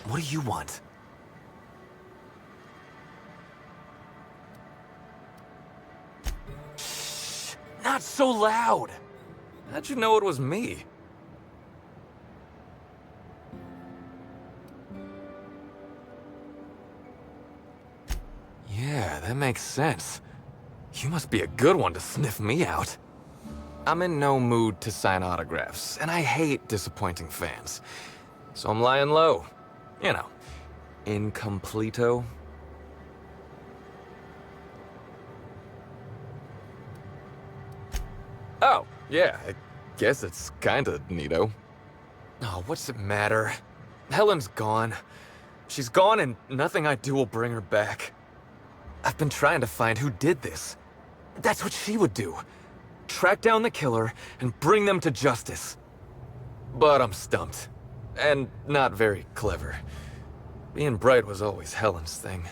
What do you want? Shh! Not so loud! How'd you know it was me? Yeah, that makes sense. You must be a good one to sniff me out. I'm in no mood to sign autographs, and I hate disappointing fans. So I'm lying low. You know, incompleto. Oh, yeah, I guess it's kinda neato. Oh, what's it matter? Helen's gone. She's gone and nothing I do will bring her back. I've been trying to find who did this. That's what she would do. Track down the killer and bring them to justice. But I'm stumped. And not very clever. Being bright was always Helen's thing.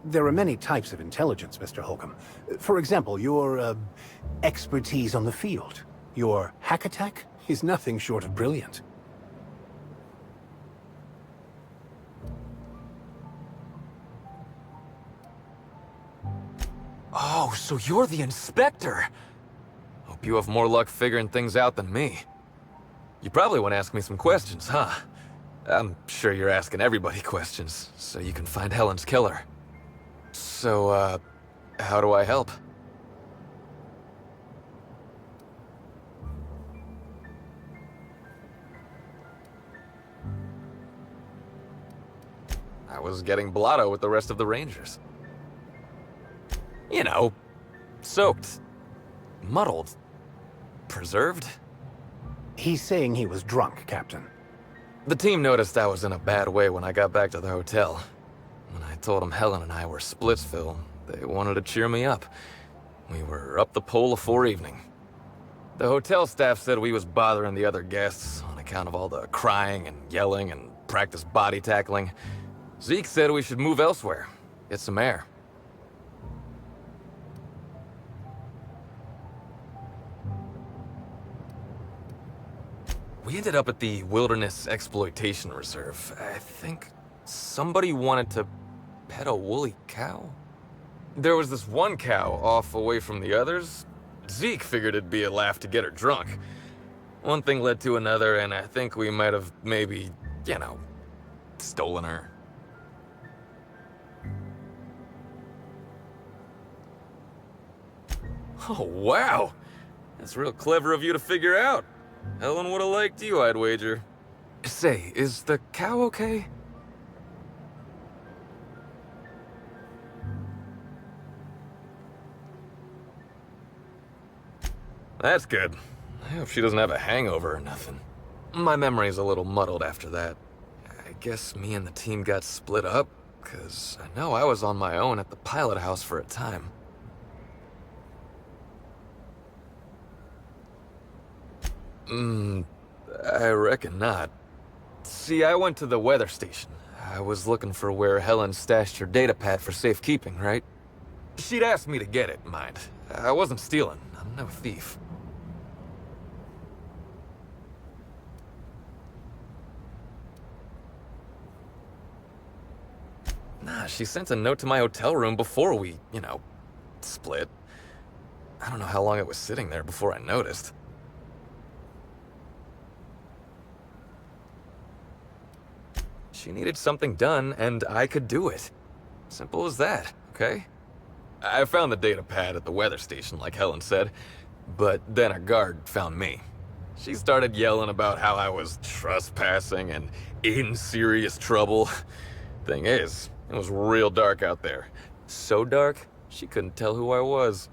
There are many types of intelligence, Mr. Holcomb. For example, your, expertise on the field. Your hack attack is nothing short of brilliant. Oh, so you're the inspector! Hope you have more luck figuring things out than me. You probably want to ask me some questions, huh? I'm sure you're asking everybody questions, so you can find Helen's killer. So, how do I help? I was getting blotto with the rest of the Rangers. You know, soaked, muddled, preserved. He's saying he was drunk, Captain. The team noticed I was in a bad way when I got back to the hotel. When I told them Helen and I were Splitsville, they wanted to cheer me up. We were up the pole afore evening. The hotel staff said we was bothering the other guests on account of all the crying and yelling and practice body tackling. Zeke said we should move elsewhere, get some air. We ended up at the Wilderness Exploitation Reserve. I think somebody wanted to pet a woolly cow? There was this one cow off away from the others. Zeke figured it'd be a laugh to get her drunk. One thing led to another, and I think we might have maybe, you know, stolen her. Oh, wow! That's real clever of you to figure out. Helen would have liked you, I'd wager. Say, is the cow okay? That's good. I hope she doesn't have a hangover or nothing. My memory's a little muddled after that. I guess me and the team got split up, 'cause I know I was on my own at the pilot house for a time. I reckon not. See, I went to the weather station. I was looking for where Helen stashed her data pad for safekeeping, right? She'd asked me to get it, mind. I wasn't stealing. I'm no thief. Nah, she sent a note to my hotel room before we, you know, split. I don't know how long it was sitting there before I noticed. She needed something done, and I could do it. Simple as that, okay? I found the data pad at the weather station, like Helen said, but then a guard found me. She started yelling about how I was trespassing and in serious trouble. Thing is, it was real dark out there. So dark, she couldn't tell who I was.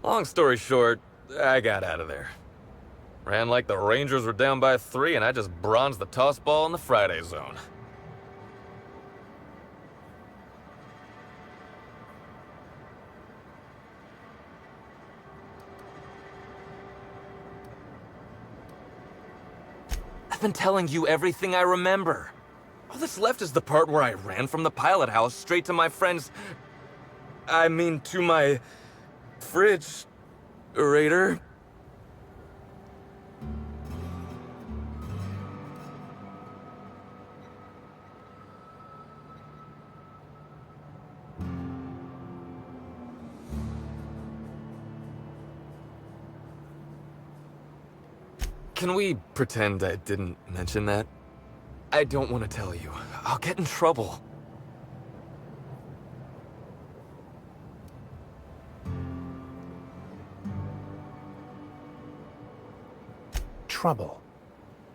Long story short, I got out of there. Ran like the Rangers were down by 3, and I just bronzed the toss ball in the Friday zone. I've been telling you everything I remember. All that's left is the part where I ran from the pilot house straight to my friend's... I mean to my fridge, Raider. Can we pretend I didn't mention that? I don't want to tell you. I'll get in trouble. Trouble.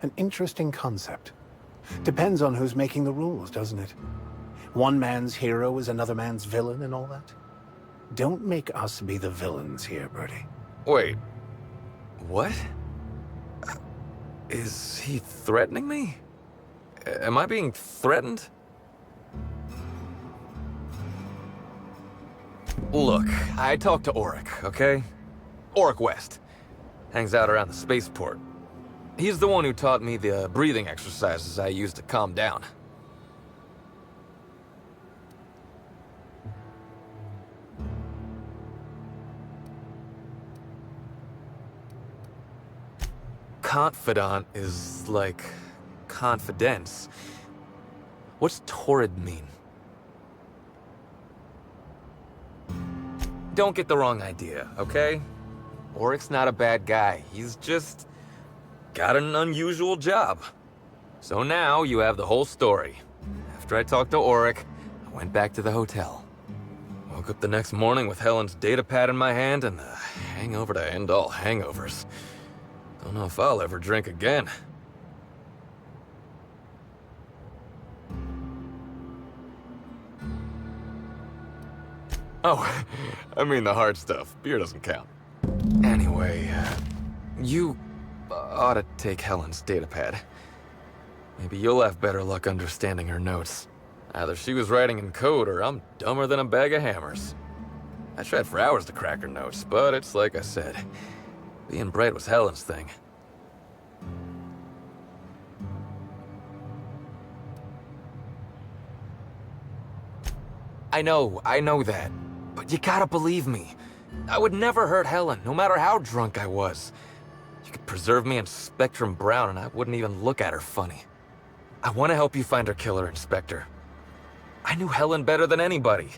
An interesting concept. Depends on who's making the rules, doesn't it? One man's hero is another man's villain and all that. Don't make us be the villains here, Bertie. Wait. What? Is he threatening me? Am I being threatened? Look, I talked to Auric, okay? Auric West. Hangs out around the spaceport. He's the one who taught me the breathing exercises I use to calm down. Confidant is like confidence. What's torrid mean? Don't get the wrong idea, okay? Auric's not a bad guy. He's just got an unusual job. So now you have the whole story. After I talked to Auric, I went back to the hotel. Woke up the next morning with Helen's data pad in my hand and the hangover to end all hangovers. Don't know if I'll ever drink again. Oh, I mean the hard stuff. Beer doesn't count. Anyway, you ought to take Helen's datapad. Maybe you'll have better luck understanding her notes. Either she was writing in code or I'm dumber than a bag of hammers. I tried for hours to crack her notes, but it's like I said. Being bright was Helen's thing. I know that. But you gotta believe me. I would never hurt Helen, no matter how drunk I was. You could preserve me in Spectrum Brown and I wouldn't even look at her funny. I want to help you find her killer, Inspector. I knew Helen better than anybody.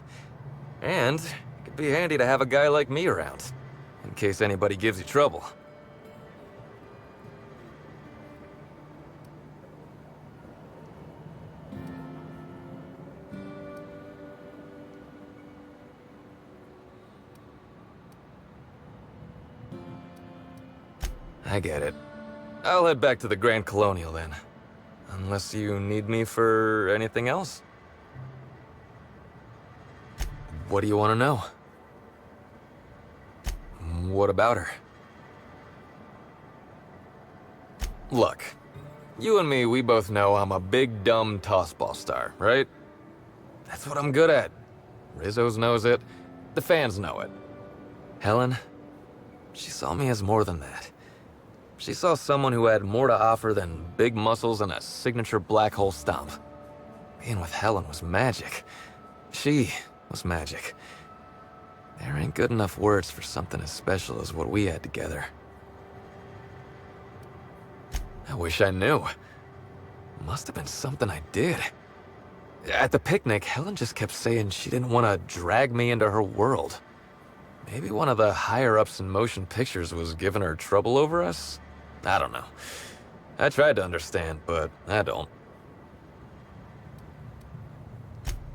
And it could be handy to have a guy like me around, in case anybody gives you trouble. I get it. I'll head back to the Grand Colonial then. Unless you need me for anything else? What do you want to know? What about her? Look, you and me, we both know I'm a big dumb tossball star, right? That's what I'm good at. Rizzo's knows it. The fans know it. Helen, she saw me as more than that. She saw someone who had more to offer than big muscles and a signature black hole stomp. Being with Helen was magic. She was magic. There ain't good enough words for something as special as what we had together. I wish I knew. Must have been something I did. At the picnic, Helen just kept saying she didn't want to drag me into her world. Maybe one of the higher-ups in motion pictures was giving her trouble over us? I don't know. I tried to understand, but I don't.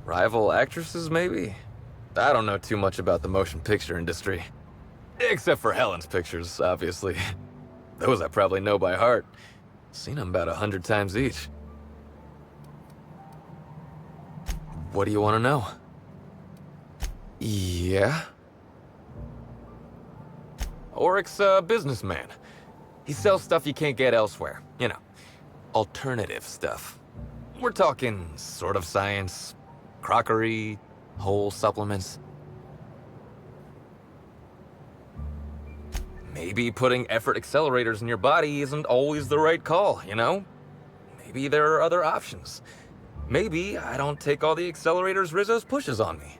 Rival actresses, maybe? I don't know too much about the motion picture industry. Except for Helen's pictures, obviously. Those I probably know by heart. Seen them about 100 times each. What do you want to know? Yeah? Auric's a businessman. He sells stuff you can't get elsewhere. You know, alternative stuff. We're talking sort of science, crockery, whole supplements. Maybe putting effort accelerators in your body isn't always the right call, you know? Maybe there are other options. Maybe I don't take all the accelerators Rizzo's pushes on me.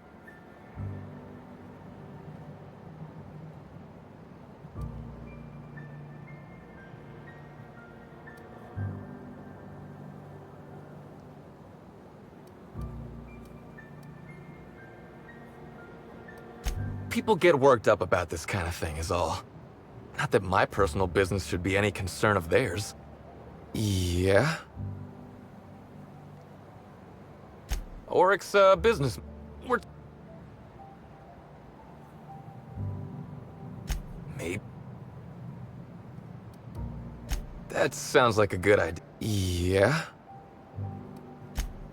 People get worked up about this kind of thing is all. Not that my personal business should be any concern of theirs. Yeah? Oryx, business... We're... Maybe... That sounds like a good idea. Yeah?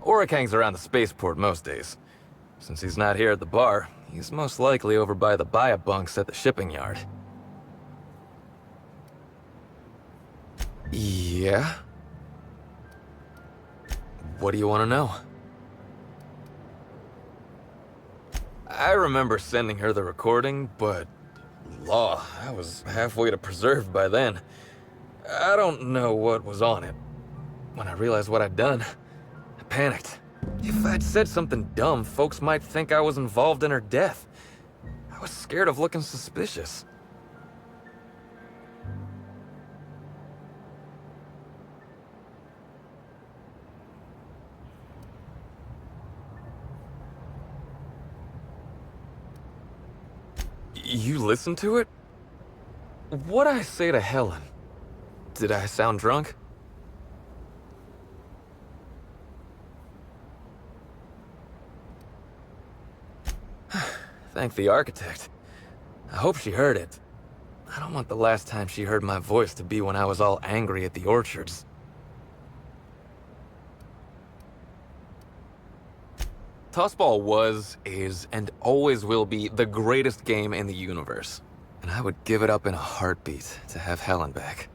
Oryx hangs around the spaceport most days. Since he's not here at the bar, he's most likely over by the buy-up bunks at the shipping yard. Yeah? What do you want to know? I remember sending her the recording, but... Law, I was halfway to preserved by then. I don't know what was on it. When I realized what I'd done, I panicked. If I'd said something dumb, folks might think I was involved in her death. I was scared of looking suspicious. You listened to it? What'd I say to Helen? Did I sound drunk? Thank the architect. I hope she heard it. I don't want the last time she heard my voice to be when I was all angry at the orchards. Tossball was, is, and always will be the greatest game in the universe. And I would give it up in a heartbeat to have Helen back.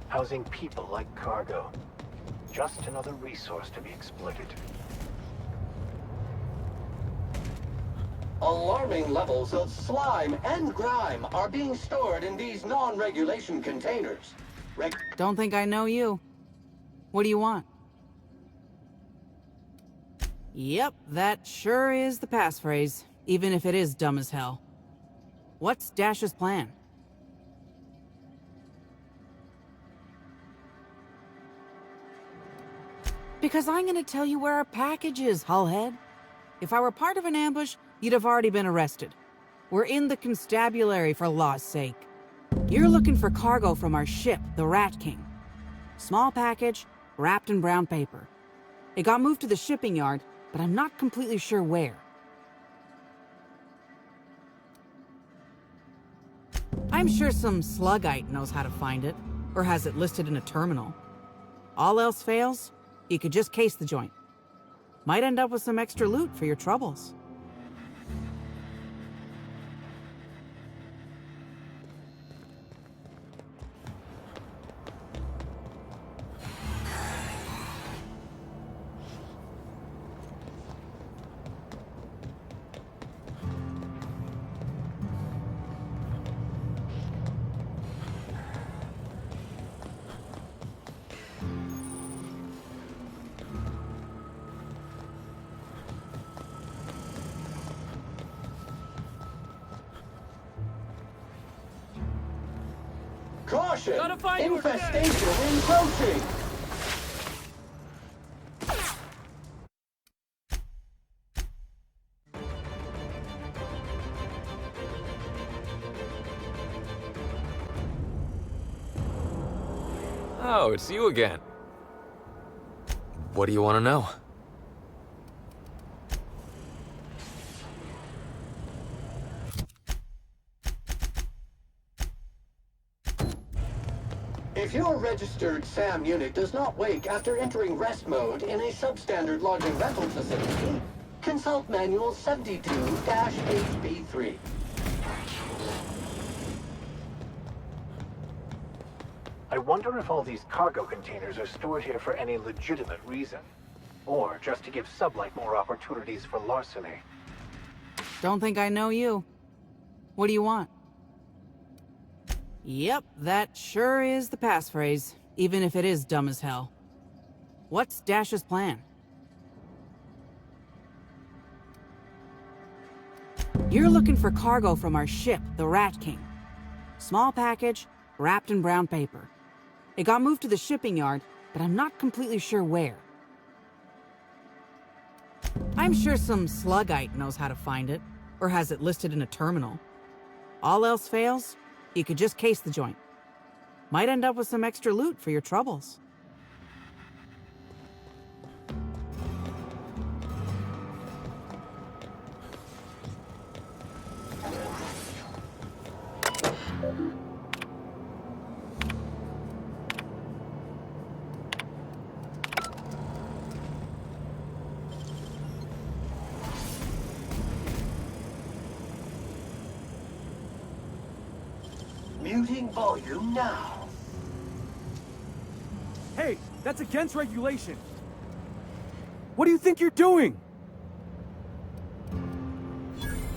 Housing people like cargo. Just another resource to be exploited. Alarming levels of slime and grime are being stored in these non-regulation containers. Don't think I know you. What do you want? Yep, that sure is the passphrase, even if it is dumb as hell. What's Dash's plan? Because I'm gonna tell you where our package is, hullhead. If I were part of an ambush, you'd have already been arrested. We're in the constabulary, for law's sake. You're looking for cargo from our ship, the Rat King. Small package, wrapped in brown paper. It got moved to the shipping yard, but I'm not completely sure where. I'm sure some sluggite knows how to find it, or has it listed in a terminal. All else fails, you could just case the joint. Might end up with some extra loot for your troubles. Caution! Infestation encroaching! Oh, it's you again. What do you want to know? If your registered SAM unit does not wake after entering rest mode in a substandard lodging rental facility, consult Manual 72-HB3. I wonder if all these cargo containers are stored here for any legitimate reason. Or just to give Sublight more opportunities for larceny. Don't think I know you. What do you want? Yep, that sure is the passphrase, even if it is dumb as hell. What's Dash's plan? You're looking for cargo from our ship, the Rat King. Small package, wrapped in brown paper. It got moved to the shipping yard, but I'm not completely sure where. I'm sure some sluggite knows how to find it, or has it listed in a terminal. All else fails, you could just case the joint. Might end up with some extra loot for your troubles. Muting volume now. Hey, that's against regulation. What do you think you're doing?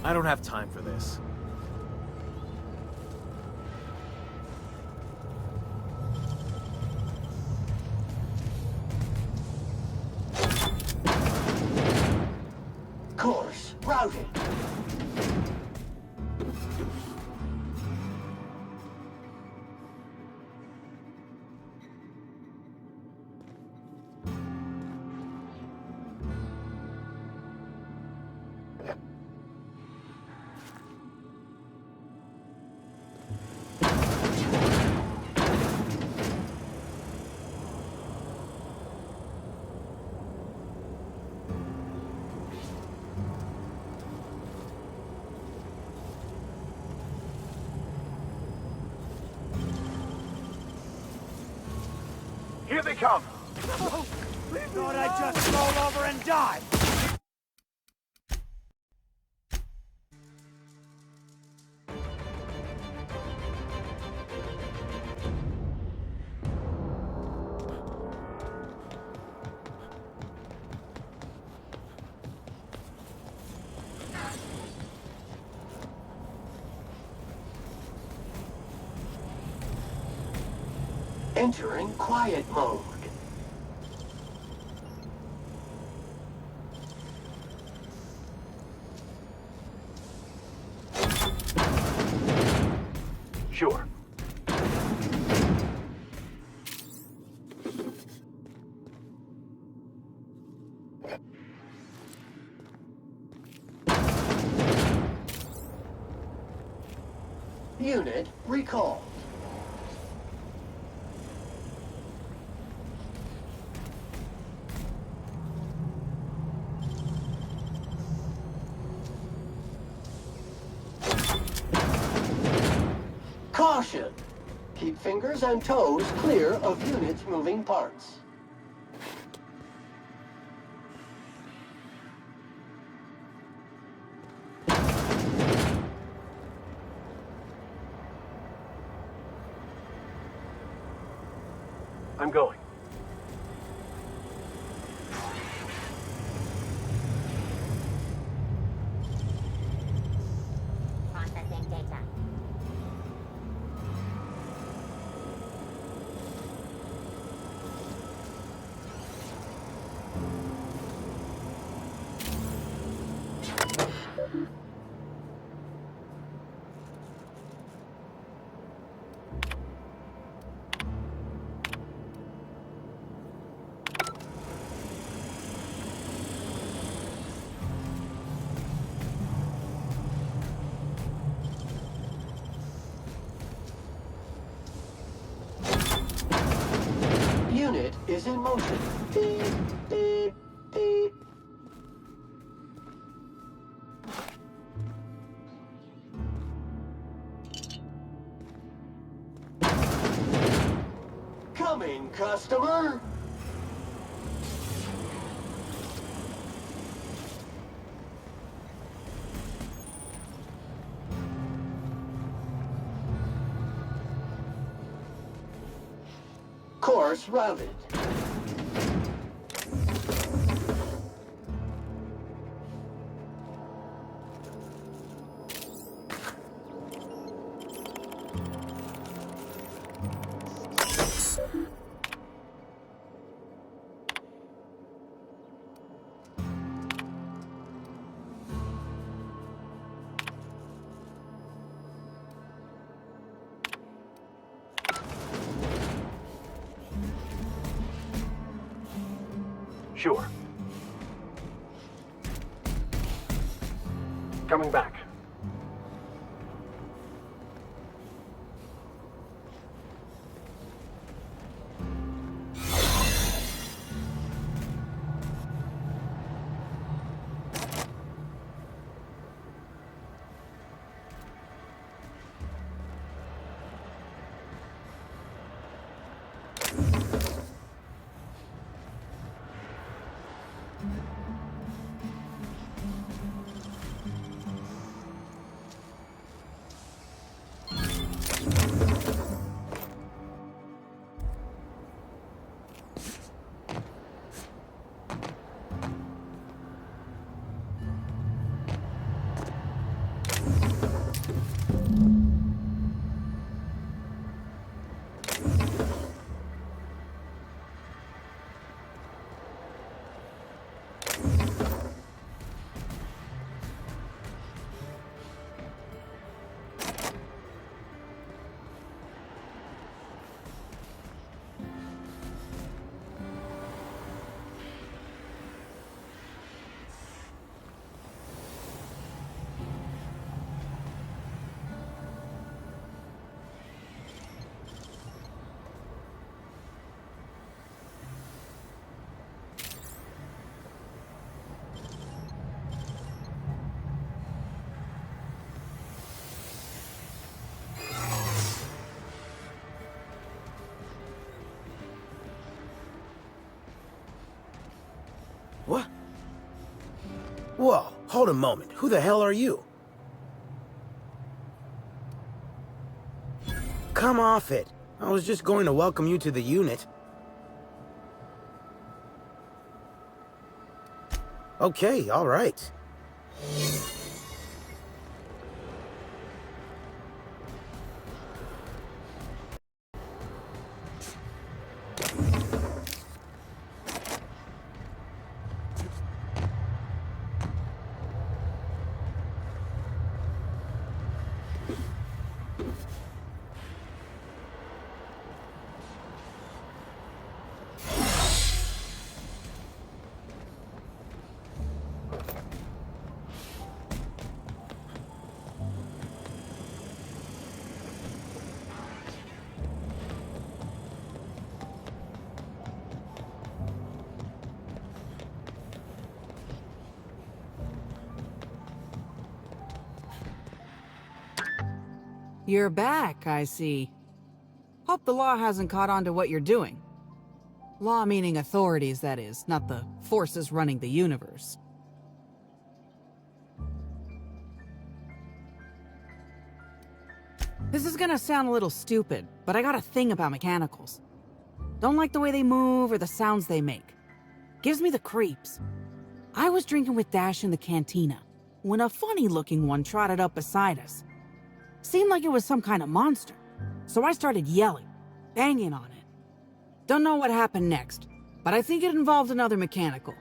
I don't have time for this. Course routed. Here they come! No! Thought I'd just roll over and die! Entering quiet mode. Sure. Unit recalled. Caution! Keep fingers and toes clear of units' moving parts. I'm going. Processing data. Unit is in motion. Beep, beep, beep. Coming, customer. Course routed. Sure. Coming back. What? Whoa, hold a moment. Who the hell are you? Come off it. I was just going to welcome you to the unit. Okay, all right. You're back, I see. Hope the law hasn't caught on to what you're doing. Law meaning authorities, that is, not the forces running the universe. This is gonna sound a little stupid, but I got a thing about mechanicals. Don't like the way they move or the sounds they make. Gives me the creeps. I was drinking with Dash in the cantina when a funny-looking one trotted up beside us. Seemed like it was some kind of monster, so I started yelling, banging on it. Don't know what happened next, but I think it involved another mechanical.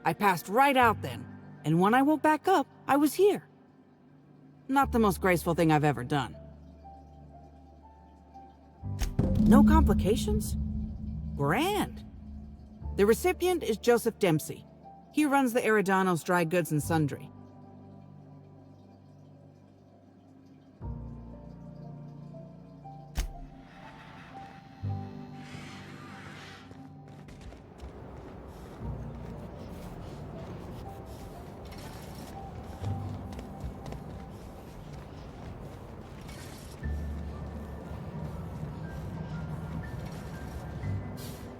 I passed right out then, and when I woke back up, I was here. Not the most graceful thing I've ever done. No complications? Grand. The recipient is Joseph Dempsey. He runs the Eridanos Dry Goods and Sundry.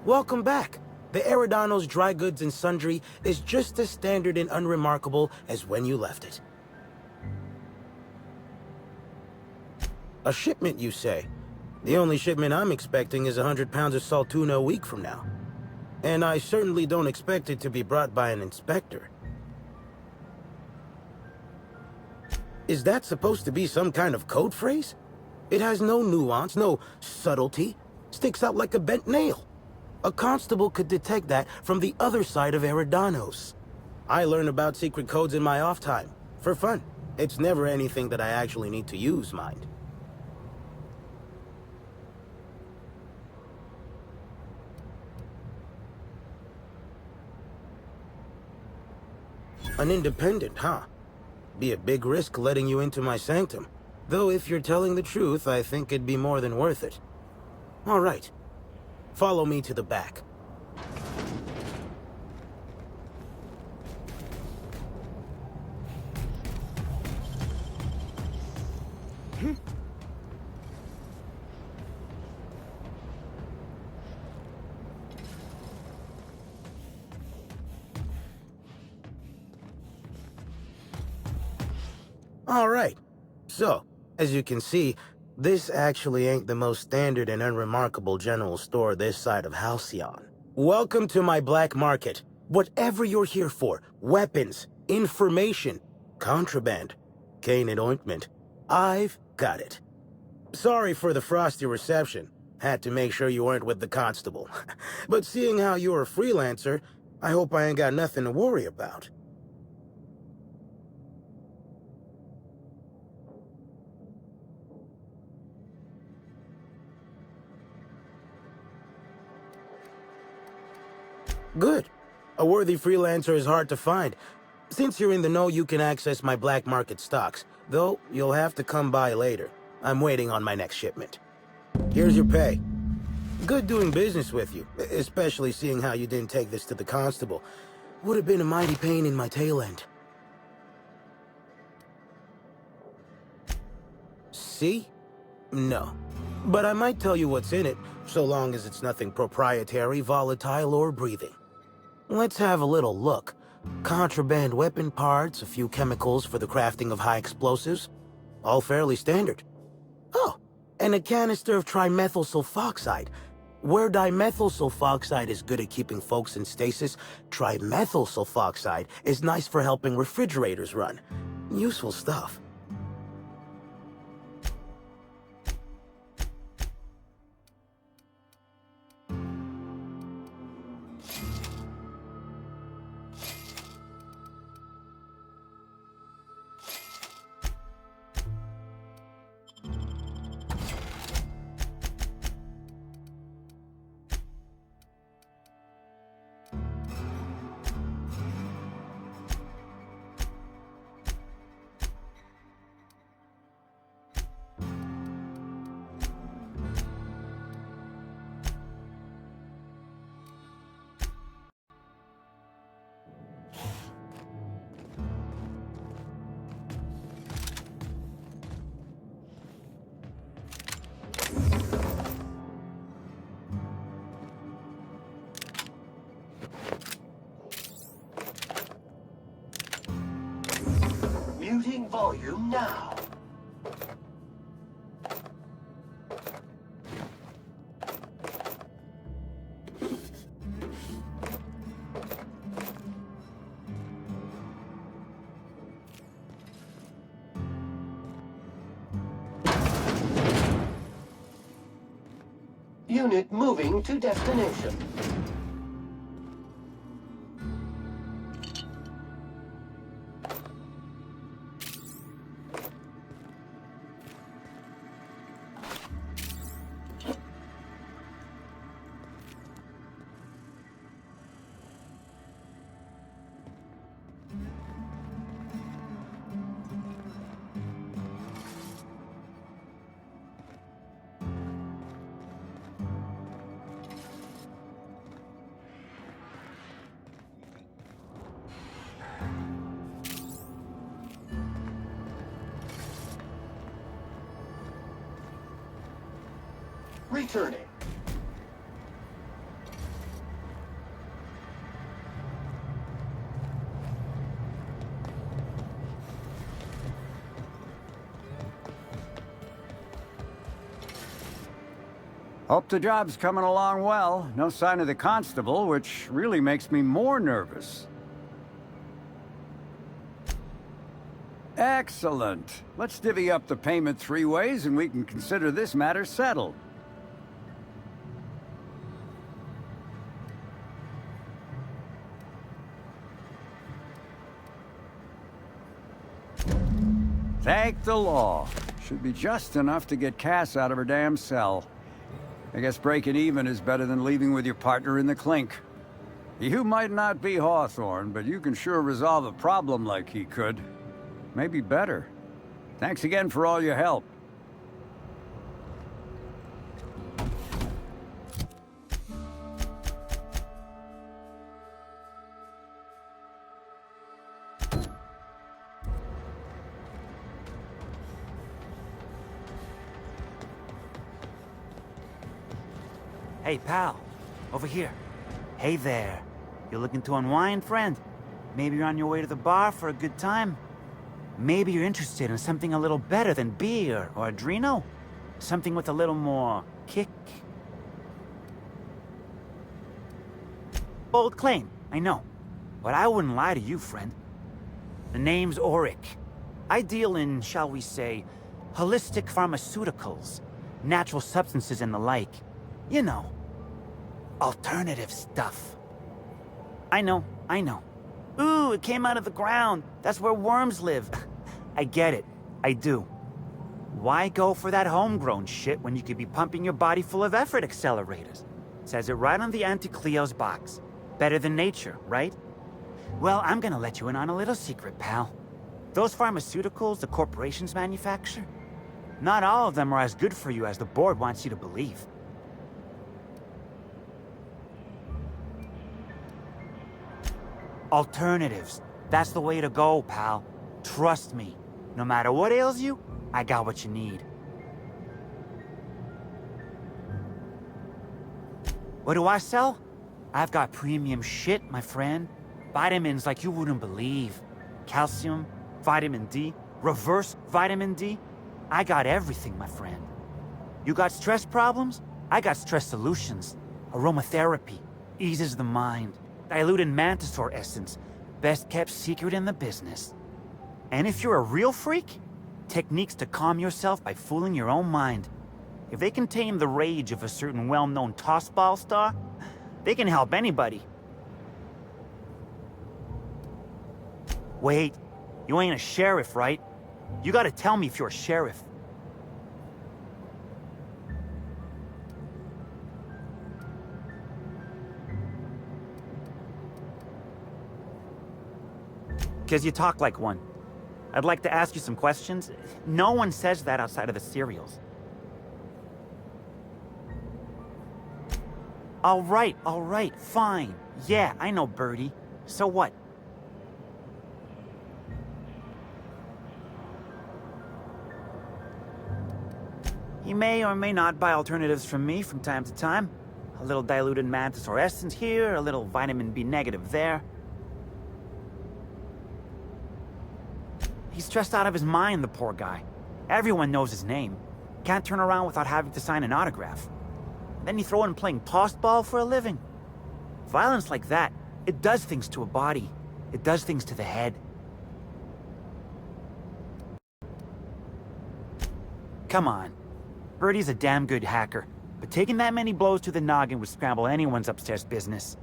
Welcome back. The Eridanos Dry Goods and Sundry is just as standard and unremarkable as when you left it. A shipment, you say? The only shipment I'm expecting is 100 pounds of salt tuna a week from now. And I certainly don't expect it to be brought by an inspector. Is that supposed to be some kind of code phrase? It has no nuance, no subtlety. Sticks out like a bent nail. A constable could detect that from the other side of Eridanos. I learn about secret codes in my off time, for fun. It's never anything that I actually need to use, mind. An independent, huh? Be a big risk letting you into my sanctum. Though if you're telling the truth, I think it'd be more than worth it. All right. Follow me to the back. All right. So, as you can see, this actually ain't the most standard and unremarkable general store this side of Halcyon. Welcome to my black market. Whatever you're here for, weapons, information, contraband, cane and ointment, I've got it. Sorry for the frosty reception. Had to make sure you weren't with the constable. But seeing how you're a freelancer, I hope I ain't got nothing to worry about. Good. A worthy freelancer is hard to find. Since you're in the know, you can access my black market stocks. Though, you'll have to come by later. I'm waiting on my next shipment. Here's your pay. Good doing business with you, especially seeing how you didn't take this to the constable. Would have been a mighty pain in my tail end. See? No. But I might tell you what's in it, so long as it's nothing proprietary, volatile, or breathing. Let's have a little look. Contraband weapon parts, a few chemicals for the crafting of high explosives. All fairly standard. Oh, and a canister of trimethyl sulfoxide. Where dimethyl sulfoxide is good at keeping folks in stasis, trimethyl sulfoxide is nice for helping refrigerators run. Useful stuff. Muting volume now. Unit moving to destination. Returning. Hope the job's coming along well. No sign of the constable, which really makes me more nervous. Excellent. Let's divvy up the payment 3 ways and we can consider this matter settled. Thank the law. Should be just enough to get Cass out of her damn cell. I guess breaking even is better than leaving with your partner in the clink. You might not be Hawthorne, but you can sure resolve a problem like he could. Maybe better. Thanks again for all your help. Hey, pal. Over here. Hey there. You looking to unwind, friend? Maybe you're on your way to the bar for a good time? Maybe you're interested in something a little better than beer or Adreno? Something with a little more kick? Bold claim, I know. But I wouldn't lie to you, friend. The name's Auric. I deal in, shall we say, holistic pharmaceuticals, natural substances and the like. You know, alternative stuff. I know. Ooh, it came out of the ground. That's where worms live. I get it. I do. Why go for that homegrown shit when you could be pumping your body full of effort accelerators? Says it right on the Anti-Cleo's box. Better than nature, right? Well, I'm gonna let you in on a little secret, pal. Those pharmaceuticals the corporations manufacture, not all of them are as good for you as the board wants you to believe. Alternatives. That's the way to go, pal. Trust me. No matter what ails you, I got what you need. What do I sell? I've got premium shit, my friend. Vitamins like you wouldn't believe. Calcium, vitamin D, reverse vitamin D. I got everything, my friend. You got stress problems? I got stress solutions. Aromatherapy eases the mind. Diluted mantisaur essence, best kept secret in the business. And if you're a real freak, techniques to calm yourself by fooling your own mind. If they can tame the rage of a certain well-known tossball star, they can help anybody. Wait, you ain't a sheriff, right? You gotta tell me if you're a sheriff. Because you talk like one. I'd like to ask you some questions. No one says that outside of the serials. All right, fine. Yeah, I know Birdie. So what? He may or may not buy alternatives from me from time to time. A little diluted mantisaur essence here, a little vitamin B negative there. He's stressed out of his mind, the poor guy. Everyone knows his name. Can't turn around without having to sign an autograph. Then you throw in playing tossball for a living. Violence like that, it does things to a body. It does things to the head. Come on. Birdie's a damn good hacker, but taking that many blows to the noggin would scramble anyone's upstairs business.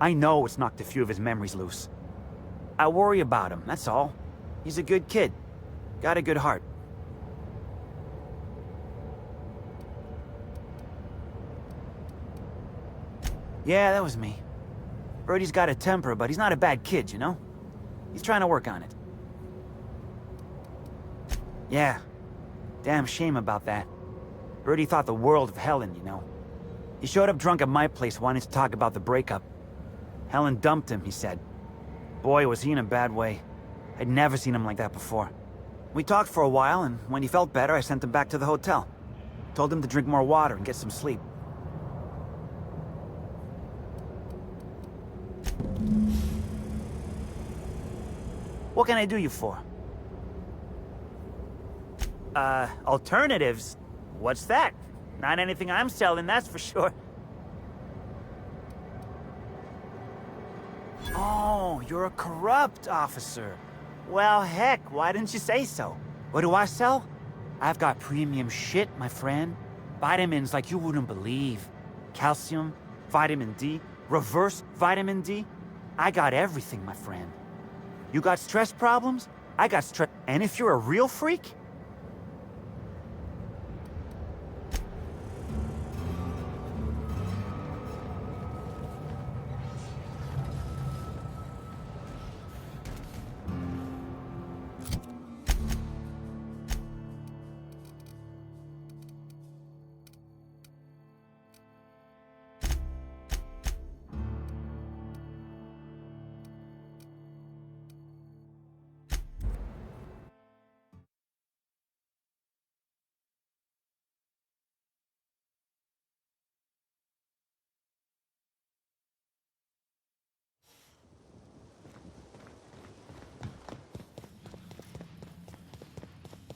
I know it's knocked a few of his memories loose. I worry about him, that's all. He's a good kid. Got a good heart. Yeah, that was me. Birdie's got a temper, but he's not a bad kid, you know? He's trying to work on it. Yeah. Damn shame about that. Birdie thought the world of Helen, you know. He showed up drunk at my place wanting to talk about the breakup. Helen dumped him, he said. Boy, was he in a bad way. I'd never seen him like that before. We talked for a while, and when he felt better, I sent him back to the hotel. Told him to drink more water and get some sleep. What can I do you for? Alternatives? What's that? Not anything I'm selling, that's for sure. Oh, you're a corrupt officer. Well, heck, why didn't you say so? What do I sell? I've got premium shit, my friend. Vitamins like you wouldn't believe. Calcium, vitamin D, reverse vitamin D. I got everything, my friend. You got stress problems? I got stress. And if you're a real freak?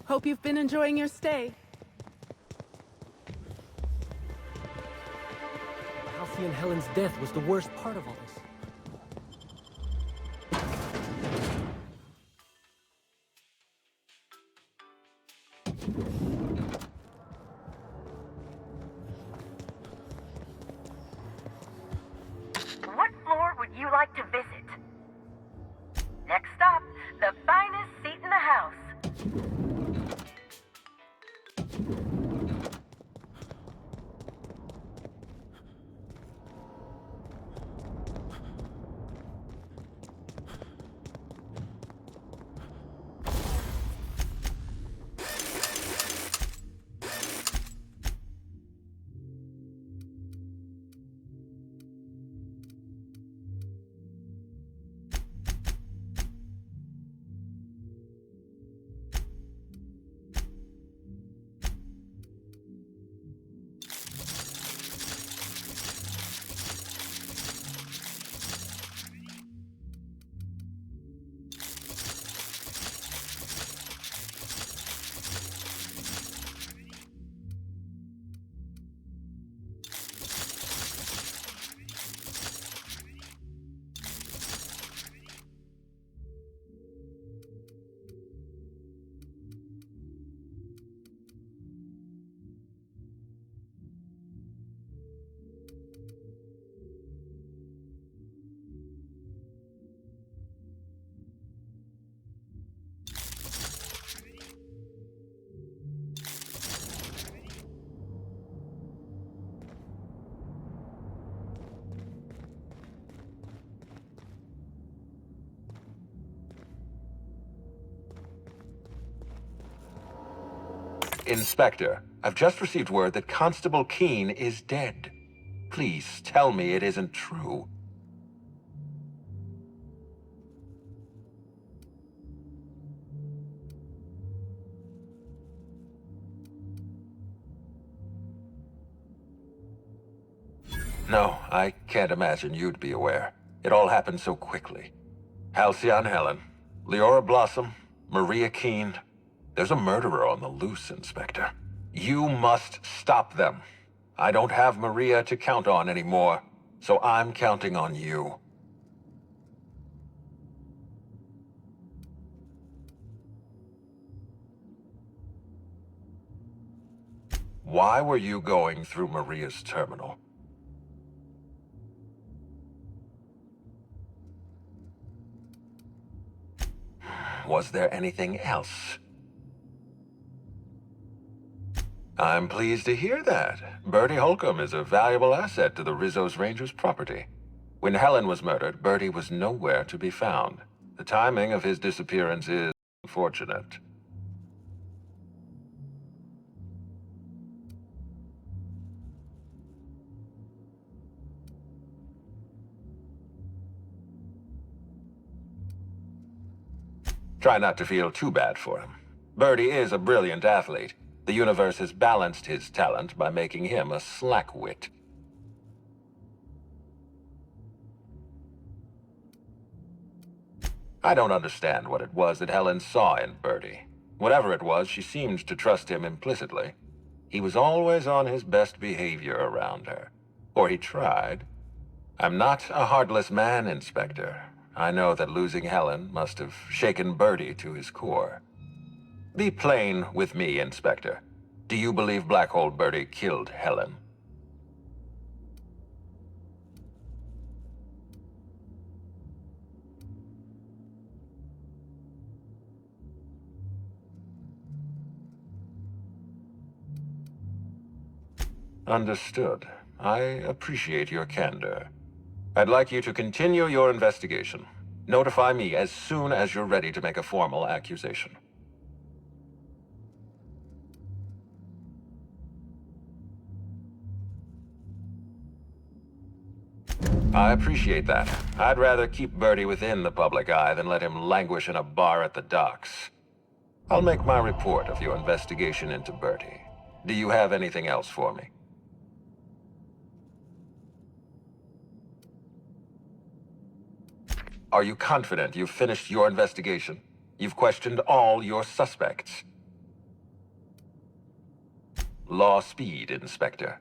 Hope you've been enjoying your stay. Alfie and Helen's death was the worst part of all this. What floor would you like to visit? Next stop, the finest seat in the house. Inspector, I've just received word that Constable Keene is dead. Please tell me it isn't true. No, I can't imagine you'd be aware. It all happened so quickly. Halcyon Helen, Leora Blossom, Maria Keene. There's a murderer on the loose, Inspector. You must stop them. I don't have Maria to count on anymore, so I'm counting on you. Why were you going through Maria's terminal? Was there anything else? I'm pleased to hear that. Bertie Holcomb is a valuable asset to the Rizzo's Rangers property. When Helen was murdered, Bertie was nowhere to be found. The timing of his disappearance is unfortunate. Try not to feel too bad for him. Bertie is a brilliant athlete. The universe has balanced his talent by making him a slackwit. I don't understand what it was that Helen saw in Bertie. Whatever it was, she seemed to trust him implicitly. He was always on his best behavior around her. Or he tried. I'm not a heartless man, Inspector. I know that losing Helen must have shaken Bertie to his core. Be plain with me, Inspector. Do you believe Black Hole Bertie killed Helen? Understood. I appreciate your candor. I'd like you to continue your investigation. Notify me as soon as you're ready to make a formal accusation. I appreciate that. I'd rather keep Bertie within the public eye than let him languish in a bar at the docks. I'll make my report of your investigation into Bertie. Do you have anything else for me? Are you confident you've finished your investigation? You've questioned all your suspects. Law speed, Inspector.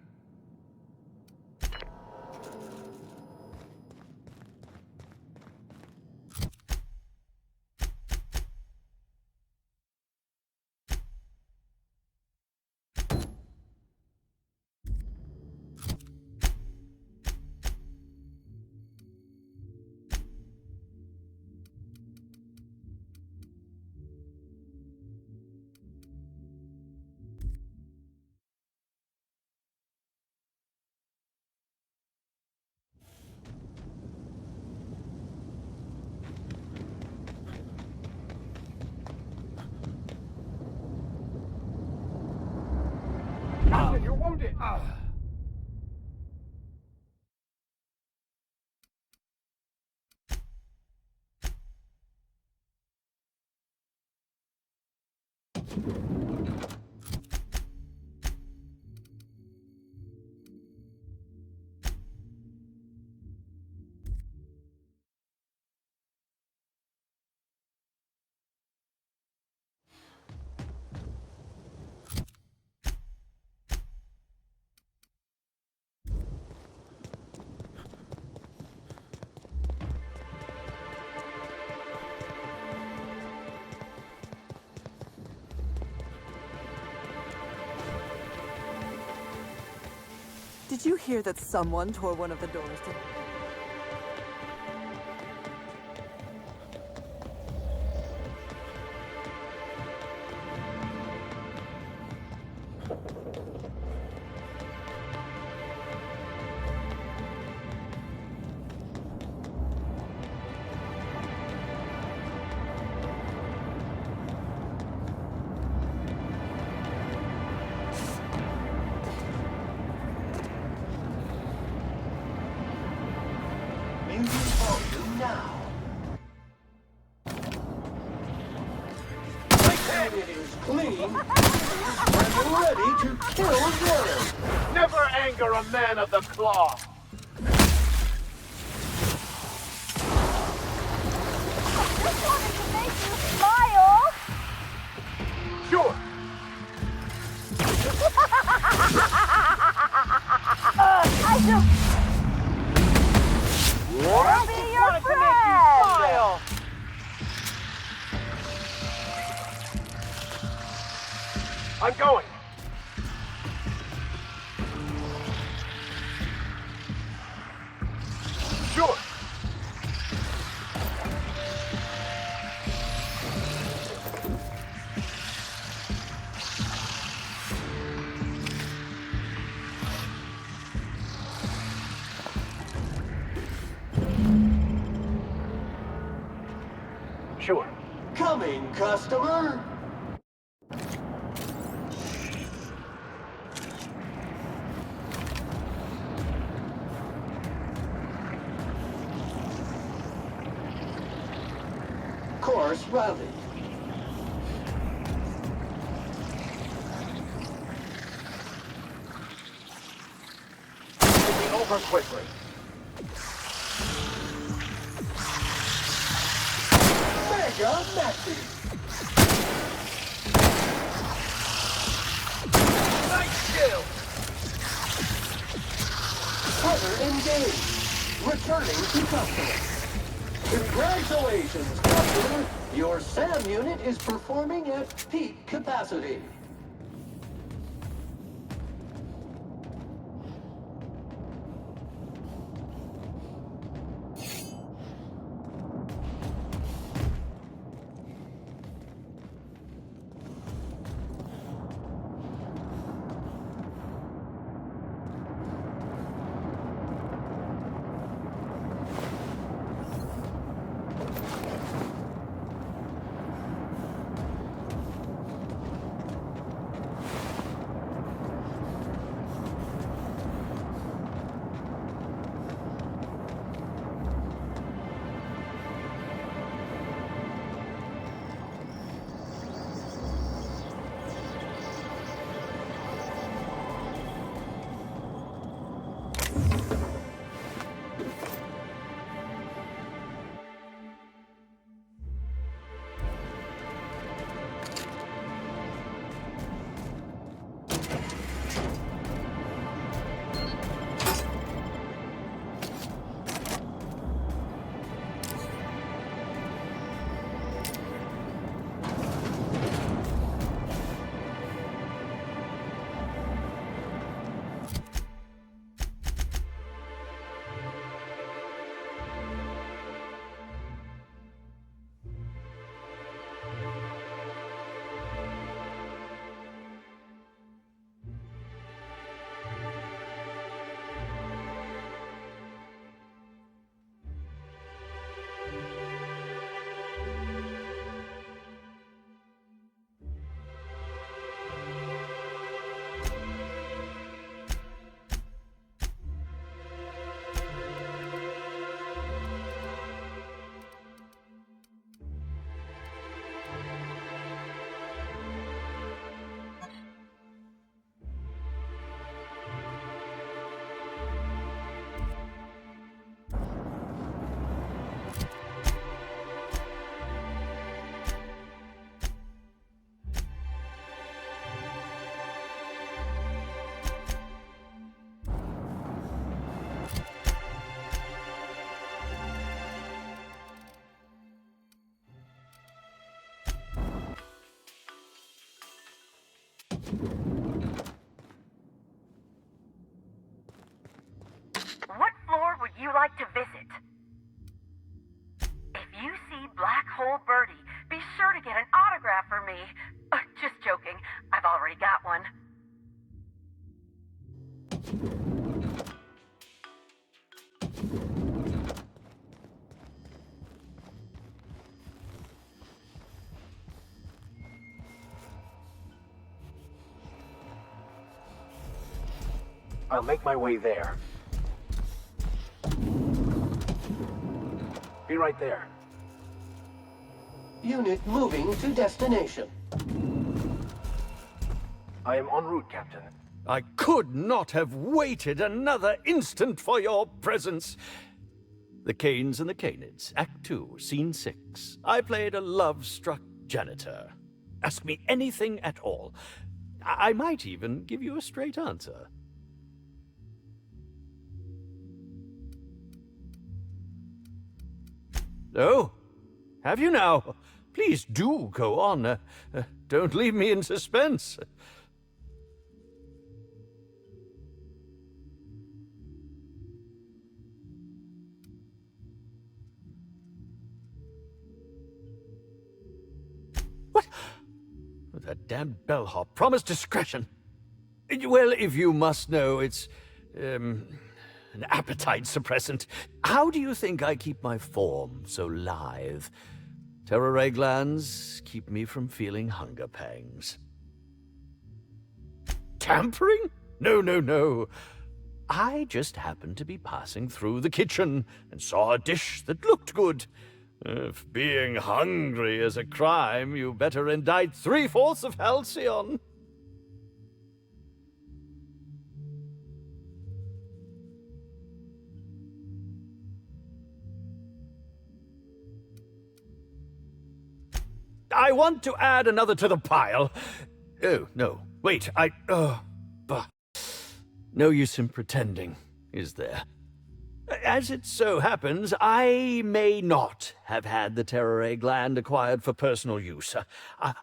You're wounded! Did you hear that someone tore one of the doors down? It is clean and ready to kill villains. Never anger a man of the cloth. Just wanted to make you smile. Sure. I just... I'll be your friend. Smile. I'm going. Sure. Sure. Coming, customer. Course routed. Take me over quickly. Mega Maxi. Nice kill. Cutter engaged. Returning to customer. Congratulations, customer. Your SAM unit is performing at peak capacity. What floor would you like to visit? If you see Black Hole Birdie, be sure to get an autograph for me. Just joking. I've already got one. I'll make my way there. Be right there. Unit moving to destination. I am en route, Captain. I could not have waited another instant for your presence. The Canes and the Canids, Act 2, Scene 6. I played a love-struck janitor. Ask me anything at all. I might even give you a straight answer. Oh, have you now? Please do go on. Don't leave me in suspense. What? That damned bellhop promised discretion. Well, if you must know, it's an appetite suppressant. How do you think I keep my form so lithe? Terror ray glands keep me from feeling hunger pangs. Tampering? No, no, no. I just happened to be passing through the kitchen and saw a dish that looked good. If being hungry is a crime, you better indict 3/4 of Halcyon. I want to add another to the pile. Oh, no. Wait, bah. No use in pretending, is there? As it so happens, I may not have had the terror ray gland acquired for personal use.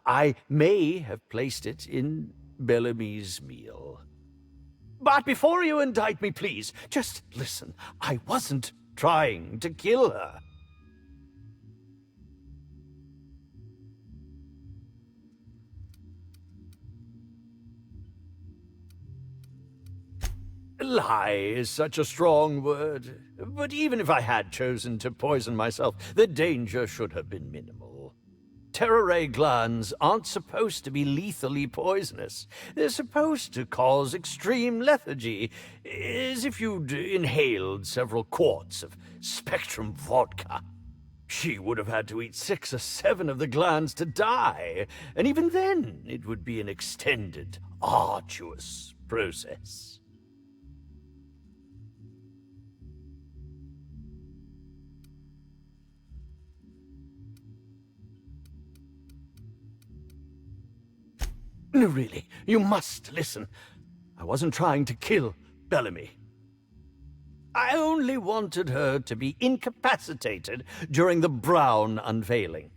I may have placed it in Bellamy's meal. But before you indict me, please, just listen. I wasn't trying to kill her. Lie is such a strong word, but even if I had chosen to poison myself, the danger should have been minimal. Terror ray glands aren't supposed to be lethally poisonous. They're supposed to cause extreme lethargy, as if you'd inhaled several quarts of Spectrum vodka. She would have had to eat 6 or 7 of the glands to die, and even then it would be an extended, arduous process. No, really, you must listen. I wasn't trying to kill Bellamy. I only wanted her to be incapacitated during the Brown unveiling.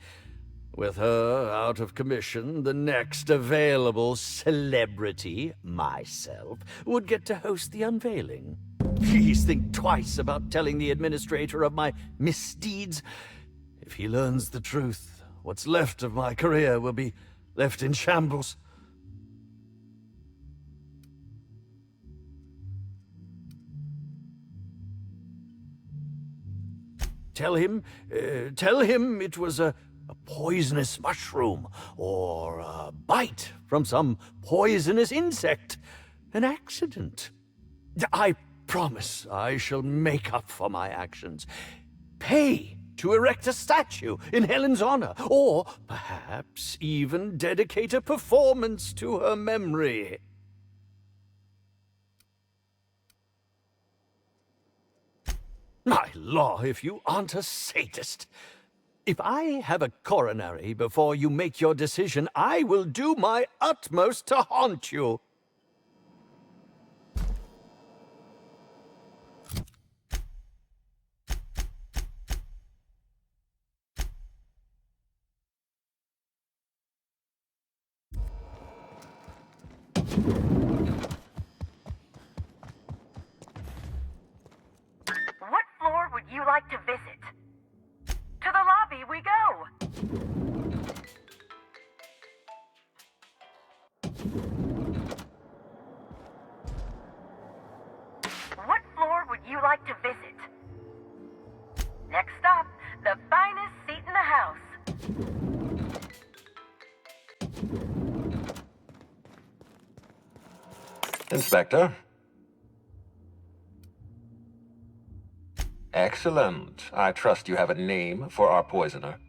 With her out of commission, the next available celebrity, myself, would get to host the unveiling. Please think twice about telling the administrator of my misdeeds. If he learns the truth, what's left of my career will be left in shambles. Tell him it was a poisonous mushroom or a bite from some poisonous insect. An accident. I promise I shall make up for my actions. Pay to erect a statue in Helen's honor, or perhaps even dedicate a performance to her memory. My law, if you aren't a sadist. If I have a coronary before you make your decision, I will do my utmost to haunt you. What floor would you like to visit? To the lobby we go! What floor would you like to visit? Next stop, the finest seat in the house. Inspector? Excellent. I trust you have a name for our poisoner.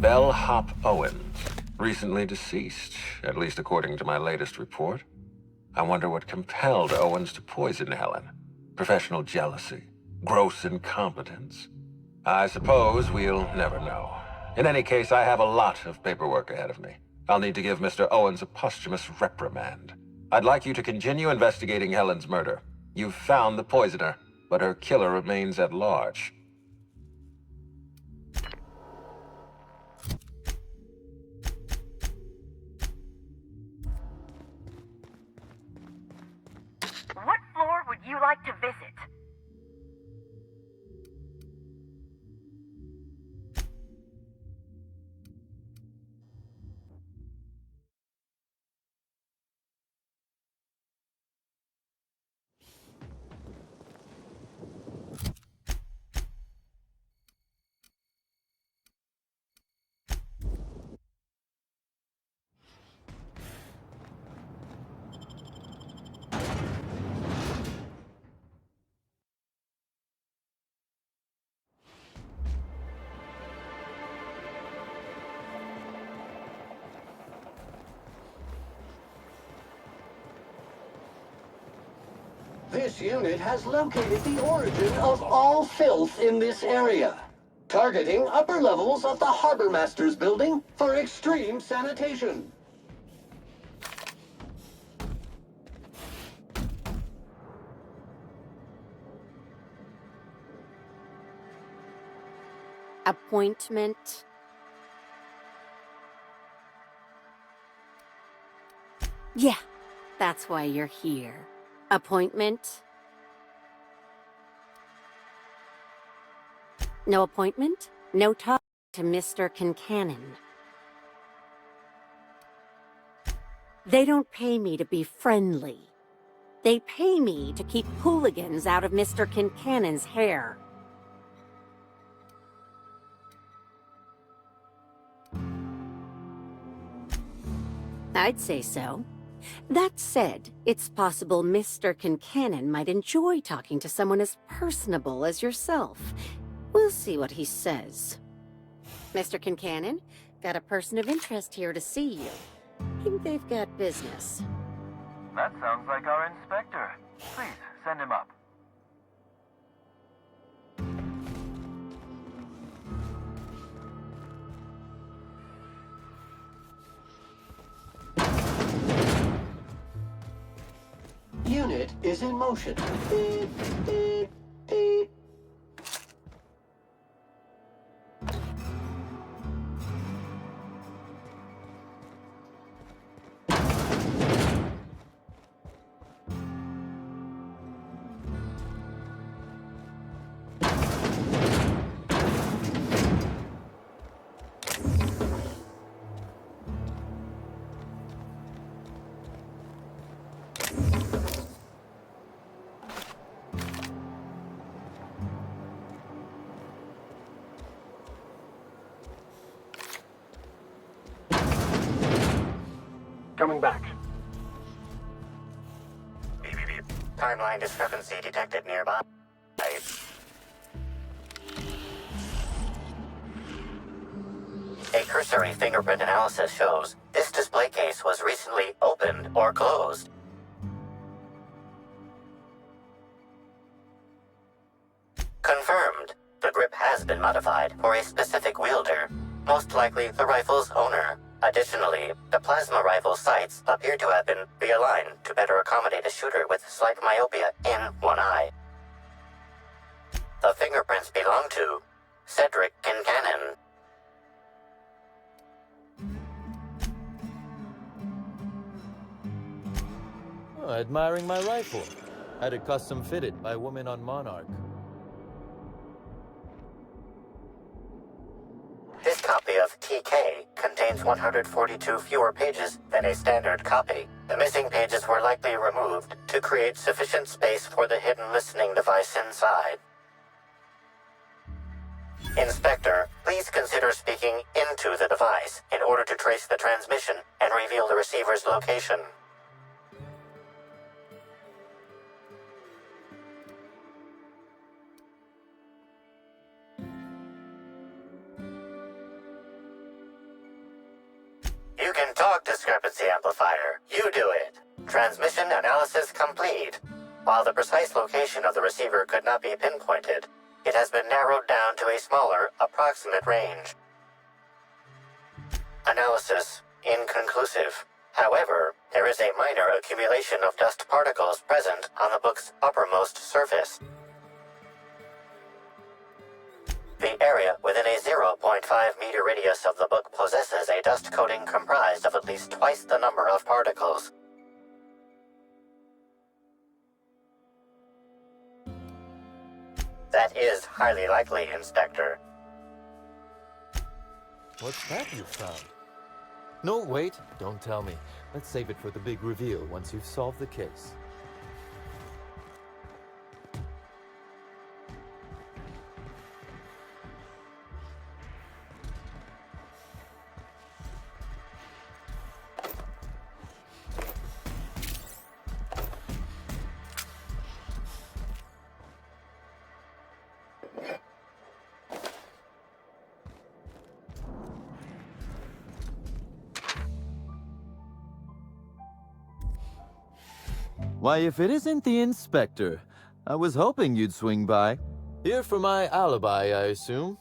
Bellhop Owens. Recently deceased, at least according to my latest report. I wonder what compelled Owens to poison Helen. Professional jealousy? Gross incompetence? I suppose we'll never know. In any case, I have a lot of paperwork ahead of me. I'll need to give Mr. Owens a posthumous reprimand. I'd like you to continue investigating Helen's murder. You've found the poisoner, but her killer remains at large. What floor would you like to visit? This unit has located the origin of all filth in this area, targeting upper levels of the Harbor Master's building for extreme sanitation. Appointment. Yeah, that's why you're here. Appointment? No appointment? No talk to Mr. Kincannon. They don't pay me to be friendly. They pay me to keep hooligans out of Mr. Kincannon's hair. I'd say so. That said, it's possible Mr. Kincannon might enjoy talking to someone as personable as yourself. We'll see what he says. Mr. Kincannon, got a person of interest here to see you. Think they've got business. That sounds like our inspector. Please, send him up. Unit is in motion. Beep, beep, beep. Coming back. Timeline discrepancy detected nearby. A cursory fingerprint analysis shows this display case was recently opened or closed. Confirmed. The grip has been modified for a specific wielder, most likely the rifle's owner. Additionally, the plasma rifle sights appear to have been realigned to better accommodate a shooter with slight myopia in one eye. The fingerprints belong to Cedric Kincannon. Oh, admiring my rifle. Had it custom fitted by a woman on Monarch. This copy of TK contains 142 fewer pages than a standard copy. The missing pages were likely removed to create sufficient space for the hidden listening device inside. Inspector, please consider speaking into the device in order to trace the transmission and reveal the receiver's location. You can talk, discrepancy amplifier. You do it. Transmission analysis complete. While the precise location of the receiver could not be pinpointed, it has been narrowed down to a smaller, approximate range. Analysis inconclusive. However, there is a minor accumulation of dust particles present on the book's uppermost surface. The area within a 0.5 meter radius of the book possesses a dust coating comprised of at least twice the number of particles. That is highly likely, Inspector. What's that you found? No, wait, don't tell me. Let's save it for the big reveal once you've solved the case. Why, if it isn't the inspector, I was hoping you'd swing by. Here for my alibi, I assume.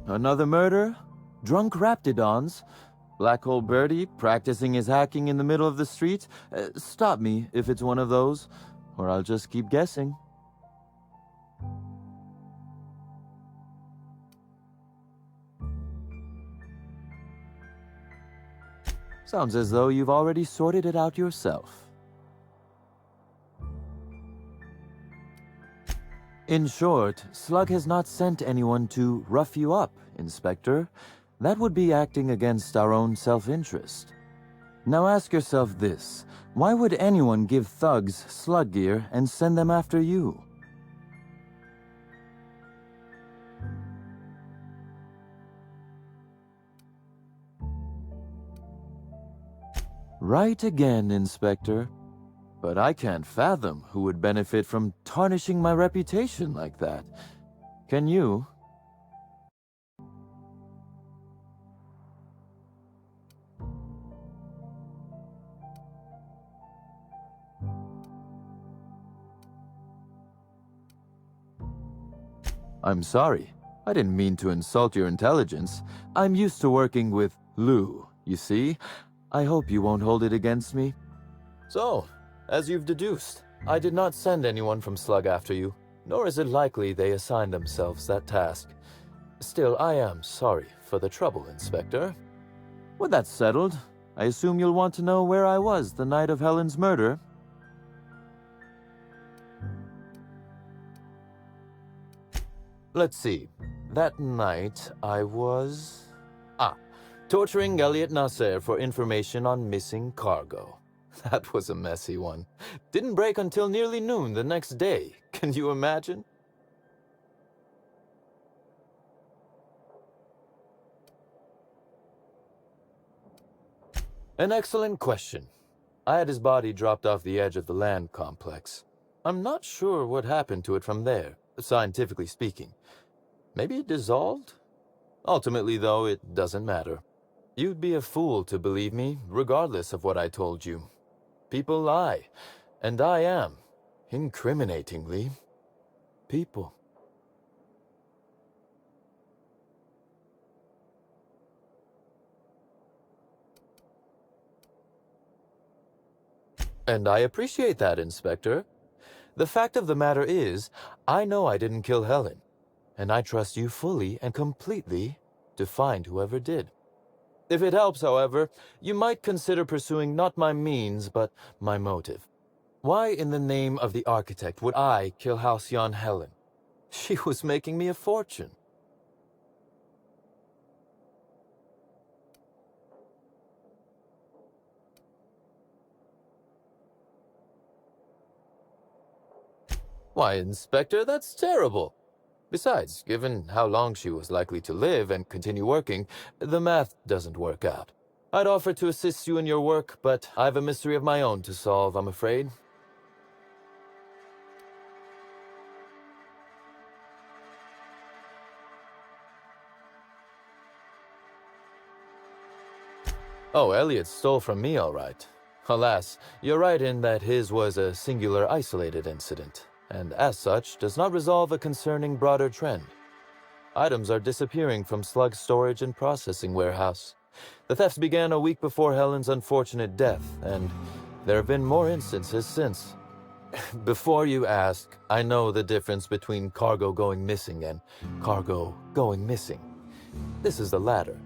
Another murder? Drunk Raptidons? Black Hole Birdie practicing his hacking in the middle of the street? Stop me if it's one of those, or I'll just keep guessing. Sounds as though you've already sorted it out yourself. In short, Slug has not sent anyone to rough you up, Inspector. That would be acting against our own self-interest. Now ask yourself this. Why would anyone give thugs Slug gear and send them after you? Right again, Inspector. But I can't fathom who would benefit from tarnishing my reputation like that. Can you? I'm sorry. I didn't mean to insult your intelligence. I'm used to working with Lou, you see? I hope you won't hold it against me. So, as you've deduced, I did not send anyone from Slug after you, nor is it likely they assigned themselves that task. Still, I am sorry for the trouble, Inspector. With that settled, I assume you'll want to know where I was the night of Helen's murder. Let's see. That night, I was... torturing Elliot Nasser for information on missing cargo. That was a messy one. Didn't break until nearly noon the next day. Can you imagine? An excellent question. I had his body dropped off the edge of the land complex. I'm not sure what happened to it from there, scientifically speaking. Maybe it dissolved? Ultimately, though, it doesn't matter. You'd be a fool to believe me, regardless of what I told you. People lie, and I am, incriminatingly, people. And I appreciate that, Inspector. The fact of the matter is, I know I didn't kill Helen, and I trust you fully and completely to find whoever did. If it helps, however, you might consider pursuing not my means, but my motive. Why in the name of the architect would I kill Halcyon Helen? She was making me a fortune. Why, Inspector, that's terrible. Besides, given how long she was likely to live and continue working, the math doesn't work out. I'd offer to assist you in your work, but I've a mystery of my own to solve, I'm afraid. Oh, Elliot stole from me, all right. Alas, you're right in that his was a singular isolated incident, and as such, does not resolve a concerning broader trend. Items are disappearing from Slug's storage and processing warehouse. The thefts began a week before Helen's unfortunate death, and there have been more instances since. Before you ask, I know the difference between cargo going missing and cargo going missing. This is the latter.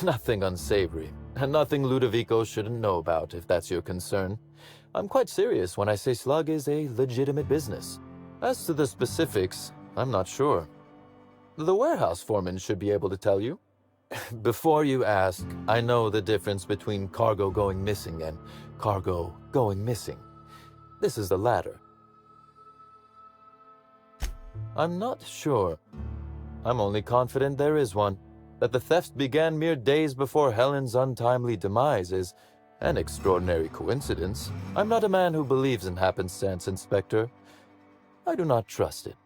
Nothing unsavory, and nothing Ludovico shouldn't know about, if that's your concern. I'm quite serious when I say Slug is a legitimate business. As to the specifics, I'm not sure. The warehouse foreman should be able to tell you. Before you ask, I know the difference between cargo going missing and cargo going missing. This is the latter. I'm not sure. I'm only confident there is one. That the thefts began mere days before Helen's untimely demise is an extraordinary coincidence. I'm not a man who believes in happenstance, Inspector. I do not trust it.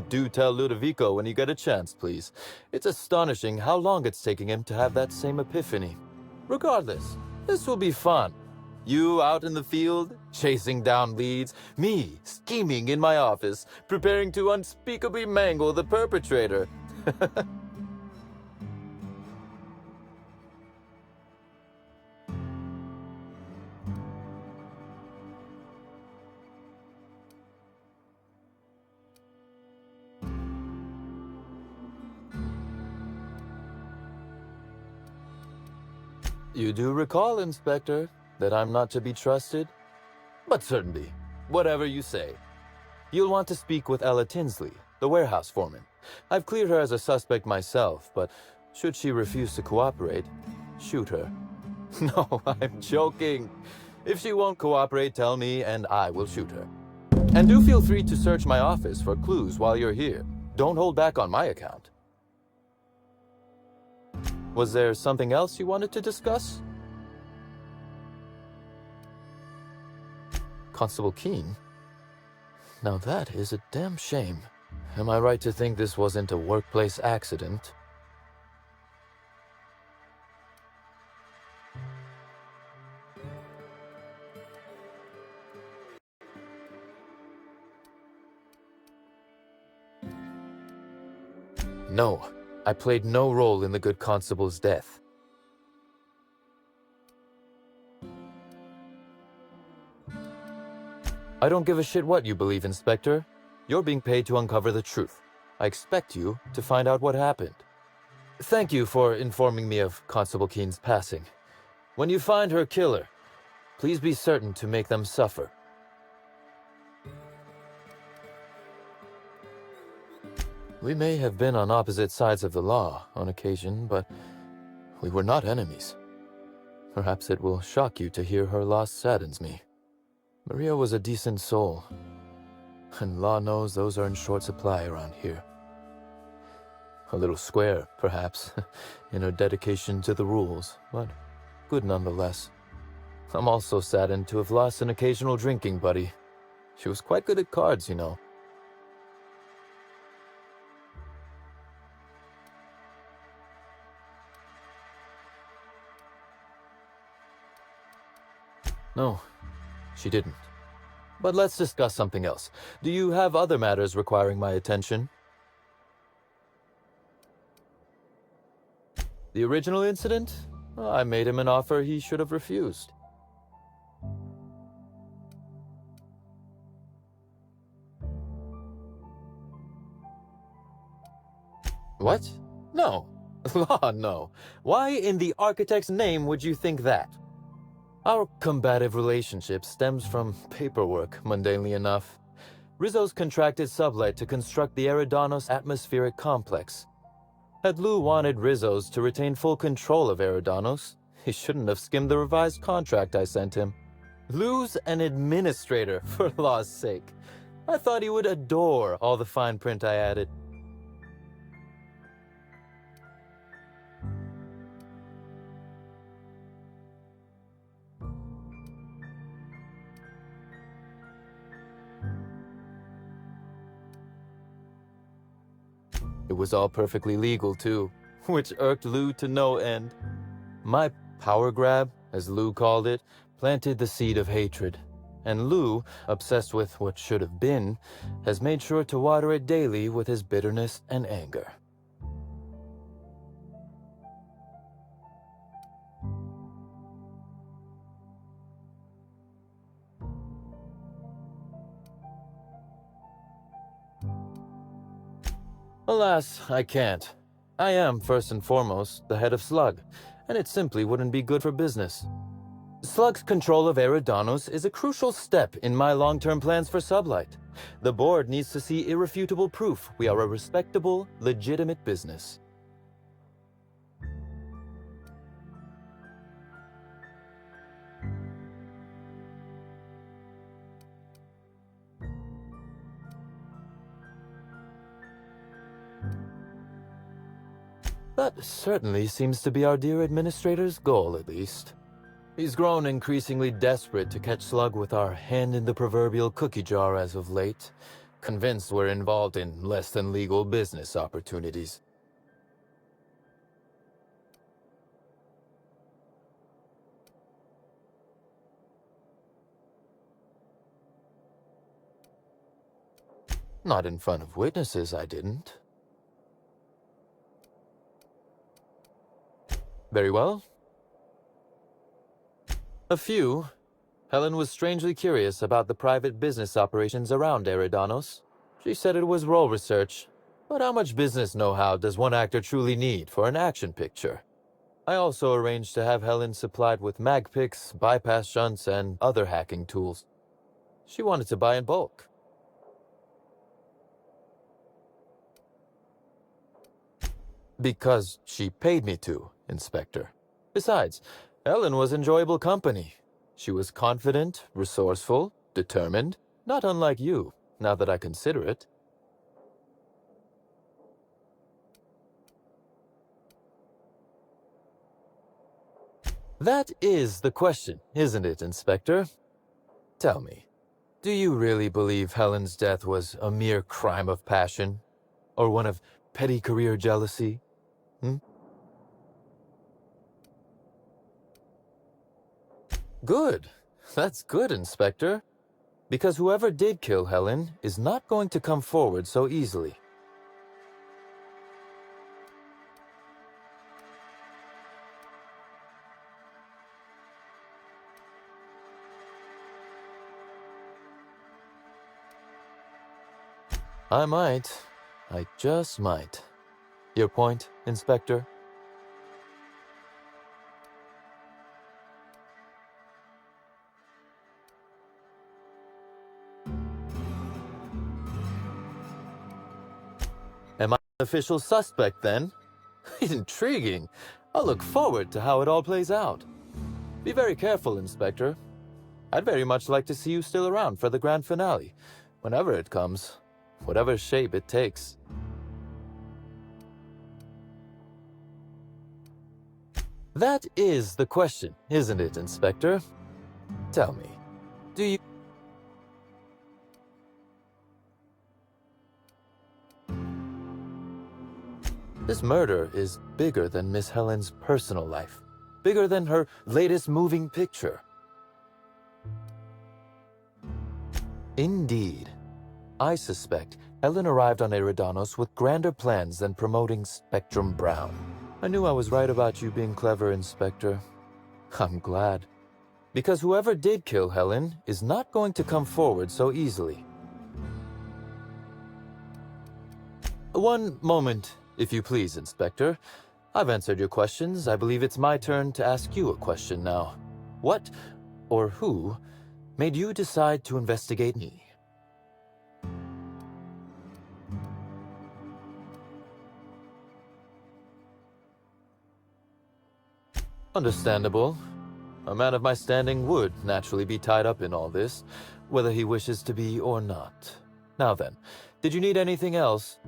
Do tell Ludovico when you get a chance, please. It's astonishing how long it's taking him to have that same epiphany. Regardless, this will be fun. You out in the field, chasing down leads, me scheming in my office, preparing to unspeakably mangle the perpetrator. You do recall, Inspector, that I'm not to be trusted? But certainly, whatever you say. You'll want to speak with Ella Tinsley, the warehouse foreman. I've cleared her as a suspect myself, but should she refuse to cooperate, shoot her. No, I'm joking. If she won't cooperate, tell me and I will shoot her. And do feel free to search my office for clues while you're here. Don't hold back on my account. Was there something else you wanted to discuss? Constable Keene? Now that is a damn shame. Am I right to think this wasn't a workplace accident? No, I played no role in the good constable's death. I don't give a shit what you believe, Inspector. You're being paid to uncover the truth. I expect you to find out what happened. Thank you for informing me of Constable Keene's passing. When you find her killer, please be certain to make them suffer. We may have been on opposite sides of the law on occasion, but we were not enemies. Perhaps it will shock you to hear her loss saddens me. Maria was a decent soul, and law knows those are in short supply around here. A little square, perhaps, in her dedication to the rules, but good nonetheless. I'm also saddened to have lost an occasional drinking buddy. She was quite good at cards, you know. No, she didn't. But let's discuss something else. Do you have other matters requiring my attention? The original incident? I made him an offer he should have refused. What? No. Law, no. Why in the architect's name would you think that? Our combative relationship stems from paperwork, mundanely enough. Rizzo's contracted Sublight to construct the Eridanos atmospheric complex. Had Lou wanted Rizzo's to retain full control of Eridanos, he shouldn't have skimmed the revised contract I sent him. Lou's an administrator, for law's sake. I thought he would adore all the fine print I added. It was all perfectly legal, too, which irked Lou to no end. My power grab, as Lou called it, planted the seed of hatred. And Lou, obsessed with what should have been, has made sure to water it daily with his bitterness and anger. Alas, I can't. I am, first and foremost, the head of Slug, and it simply wouldn't be good for business. Slug's control of Eridanos is a crucial step in my long-term plans for Sublight. The board needs to see irrefutable proof we are a respectable, legitimate business. That certainly seems to be our dear administrator's goal, at least. He's grown increasingly desperate to catch Slug with our hand in the proverbial cookie jar as of late, convinced we're involved in less than legal business opportunities. Not in front of witnesses, I didn't. Very well. A few. Helen was strangely curious about the private business operations around Eridanos. She said it was role research, but how much business know-how does one actor truly need for an action picture? I also arranged to have Helen supplied with mag picks, bypass shunts, and other hacking tools. She wanted to buy in bulk. Because she paid me to, Inspector. Besides, Helen was enjoyable company. She was confident, resourceful, determined, not unlike you, now that I consider it. That is the question, isn't it, Inspector? Tell me, do you really believe Helen's death was a mere crime of passion? Or one of petty career jealousy? Good. That's good, Inspector. Because whoever did kill Helen is not going to come forward so easily. I might. I just might. Your point, Inspector? Am I an official suspect, then? Intriguing. I'll look forward to how it all plays out. Be very careful, Inspector. I'd very much like to see you still around for the grand finale, whenever it comes, whatever shape it takes. That is the question, isn't it, Inspector? Tell me, do you... This murder is bigger than Miss Helen's personal life, bigger than her latest moving picture. Indeed. I suspect Helen arrived on Eridanos with grander plans than promoting Spectrum Brown. I knew I was right about you being clever, Inspector. I'm glad. Because whoever did kill Helen is not going to come forward so easily. One moment, if you please, Inspector. I've answered your questions. I believe it's my turn to ask you a question now. What, or who, made you decide to investigate me? Understandable. A man of my standing would naturally be tied up in all this, whether he wishes to be or not. Now then, did you need anything else?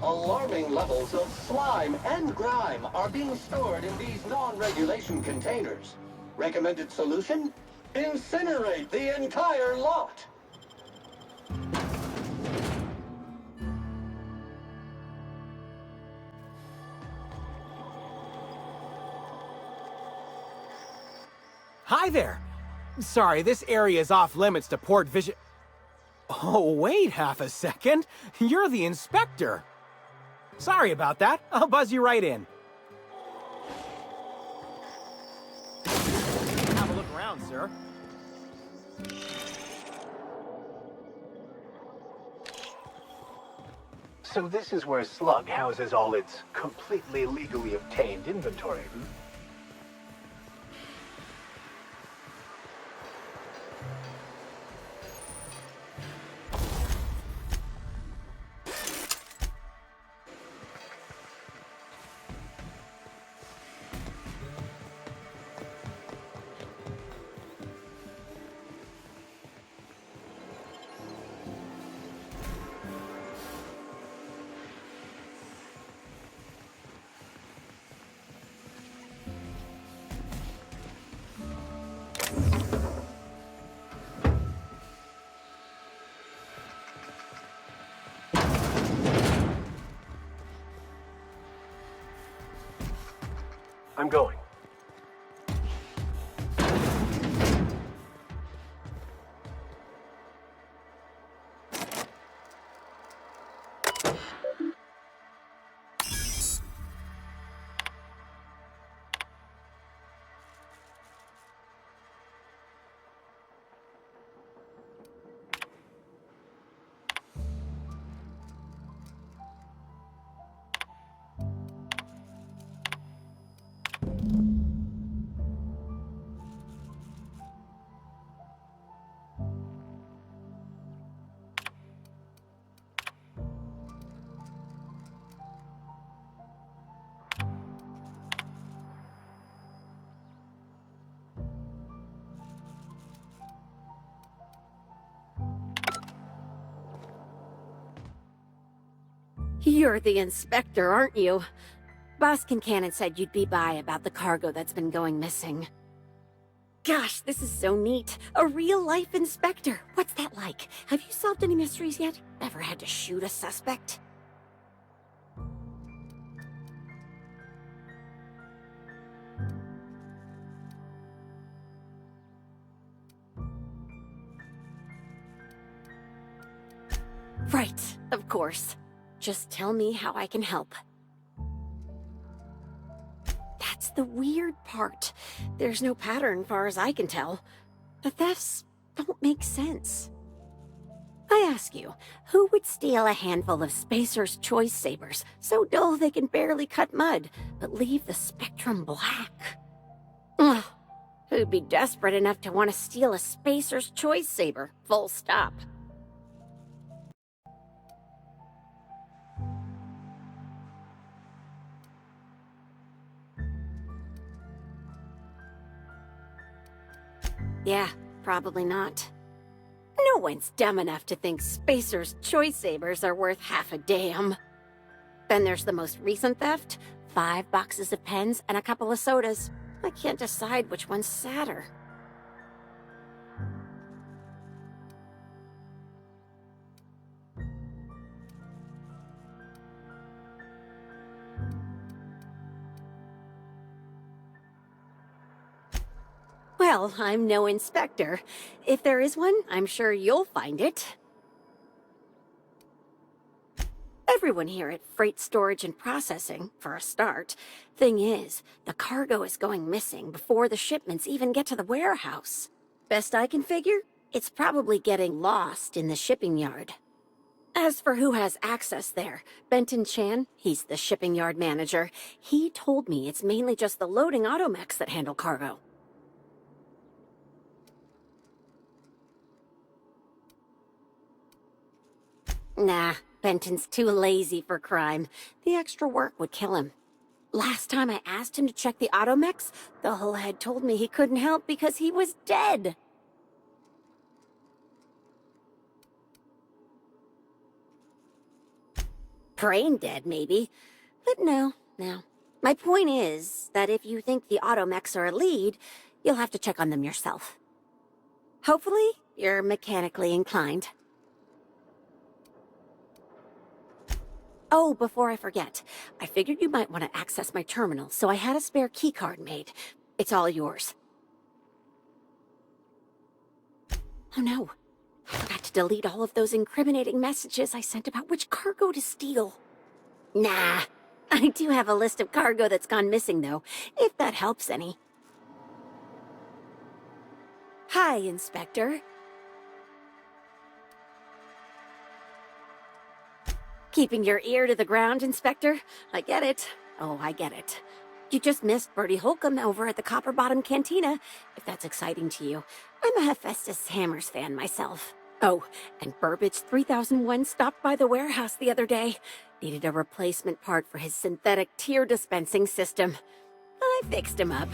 Alarming levels of slime and grime are being stored in these non-regulation containers. Recommended solution? Incinerate the entire lot! Hi there! Sorry, this area is off limits to port vision. Oh, wait half a second. You're the inspector. Sorry about that. I'll buzz you right in. Have a look around, sir. So this is where Slug houses all its completely legally obtained inventory, hmm? I'm going. You're the inspector, aren't you? Boss Kincannon said you'd be by about the cargo that's been going missing. Gosh, this is so neat. A real-life inspector. What's that like? Have you solved any mysteries yet? Ever had to shoot a suspect? Right, of course. Just tell me how I can help. That's the weird part. There's no pattern, far as I can tell. The thefts don't make sense. I ask you, who would steal a handful of Spacer's Choice Sabers, so dull they can barely cut mud, but leave the spectrum black? Ugh. Who'd be desperate enough to want to steal a Spacer's Choice saber? Full stop. Yeah, probably not. No one's dumb enough to think Spacer's Choice sabers are worth half a damn. Then there's the most recent theft. 5 boxes of pens and a couple of sodas. I can't decide which one's sadder. Well, I'm no inspector. If there is one, I'm sure you'll find it. Everyone here at Freight Storage and Processing, for a start. Thing is, the cargo is going missing before the shipments even get to the warehouse. Best I can figure, it's probably getting lost in the shipping yard. As for who has access there, Benton Chan, he's the shipping yard manager. He told me it's mainly just the loading automechs that handle cargo. Nah, Benton's too lazy for crime. The extra work would kill him. Last time I asked him to check the automechs, the whole head told me he couldn't help because he was dead. Brain dead, maybe. But no. My point is that if you think the automechs are a lead, you'll have to check on them yourself. Hopefully, you're mechanically inclined. Oh, before I forget, I figured you might want to access my terminal, so I had a spare keycard made. It's all yours. Oh no, I forgot to delete all of those incriminating messages I sent about which cargo to steal. Nah, I do have a list of cargo that's gone missing though, if that helps any. Hi, Inspector. Keeping your ear to the ground, Inspector? I get it. Oh, I get it. You just missed Bertie Holcomb over at the Copper Bottom Cantina, if that's exciting to you. I'm a Hephaestus Hammers fan myself. Oh, and Burbage 3001 stopped by the warehouse the other day. Needed a replacement part for his synthetic tear dispensing system. I fixed him up.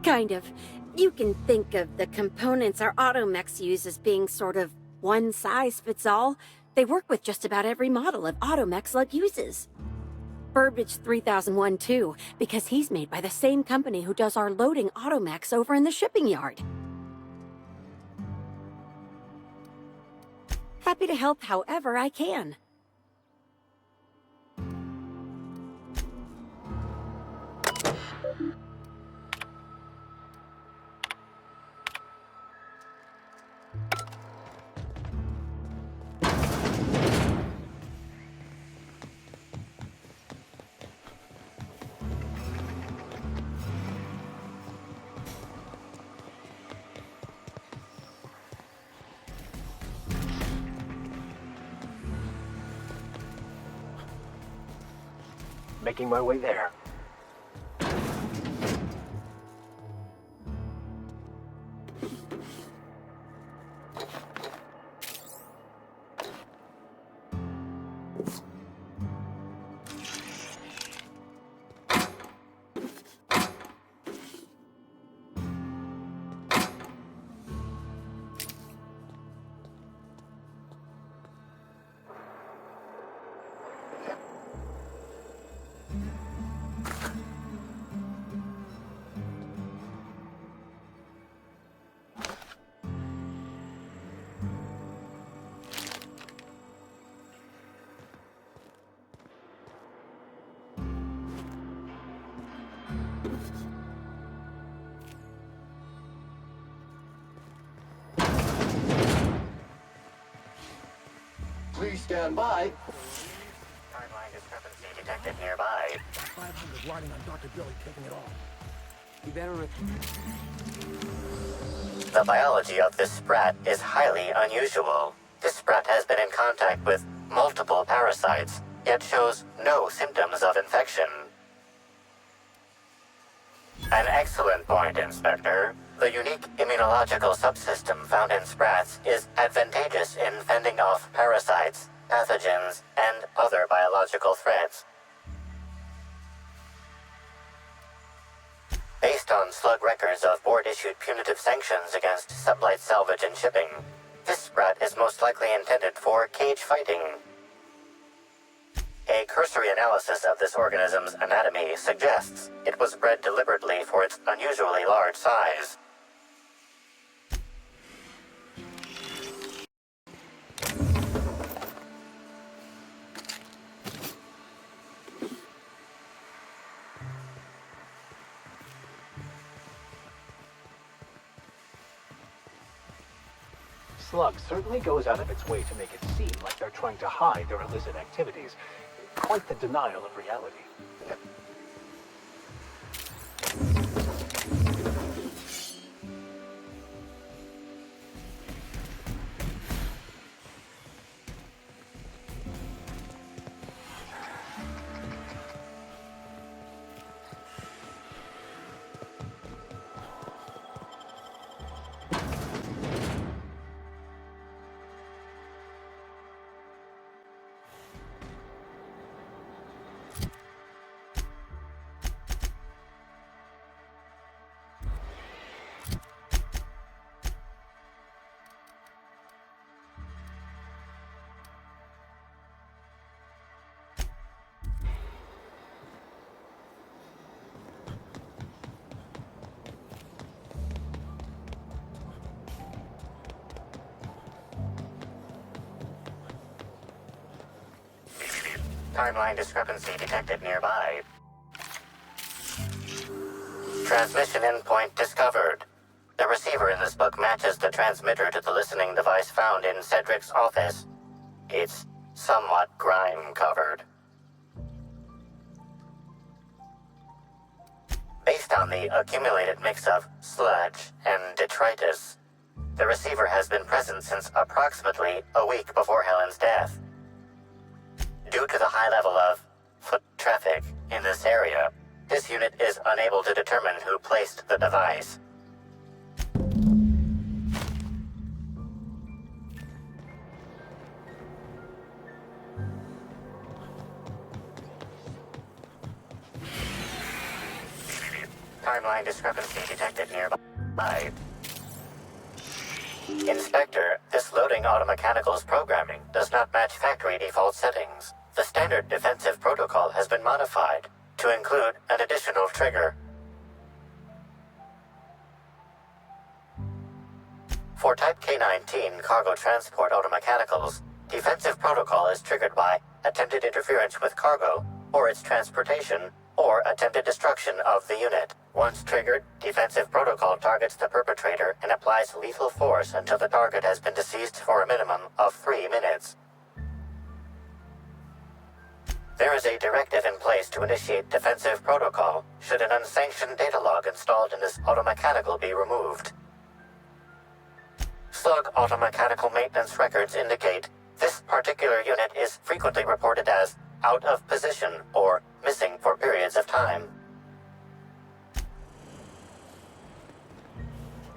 Kind of. You can think of the components our automechs use as being sort of one size fits all. They work with just about every model of automech Slug uses. Burbage 3001 too, because he's made by the same company who does our loading automechs over in the shipping yard. Happy to help however I can. Making my way there. Please stand by. Timeline discrepancy detected nearby. 500 riding on Dr. Billy taking it all. You better... The biology of this sprat is highly unusual. This sprat has been in contact with multiple parasites, yet shows no symptoms of infection. An excellent point, Inspector. The unique immunological subsystem found in sprats is advantageous in fending off parasites, pathogens, and other biological threats. Based on slug records of board-issued punitive sanctions against sublight salvage and shipping, this sprat is most likely intended for cage fighting. A cursory analysis of this organism's anatomy suggests it was bred deliberately for its unusually large size. Slug certainly goes out of its way to make it seem like they're trying to hide their illicit activities. Quite the denial of reality. Timeline discrepancy detected nearby. Transmission endpoint discovered. The receiver in this book matches the transmitter to the listening device found in Cedric's office. It's somewhat grime-covered. Based on the accumulated mix of sludge and detritus, the receiver has been present since approximately a week before Helen's death. Due to the high level of foot traffic in this area, this unit is unable to determine who placed the device. Timeline discrepancy detected nearby. Inspector, this loading automechanical's programming does not match factory default settings. The standard defensive protocol has been modified to include an additional trigger. For Type K-19 cargo transport automechanicals, defensive protocol is triggered by attempted interference with cargo, or its transportation, or attempted destruction of the unit. Once triggered, defensive protocol targets the perpetrator and applies lethal force until the target has been deceased for a minimum of 3 minutes. There is a directive in place to initiate defensive protocol should an unsanctioned data log installed in this automechanical be removed. Slug automechanical maintenance records indicate this particular unit is frequently reported as out of position or missing for periods of time.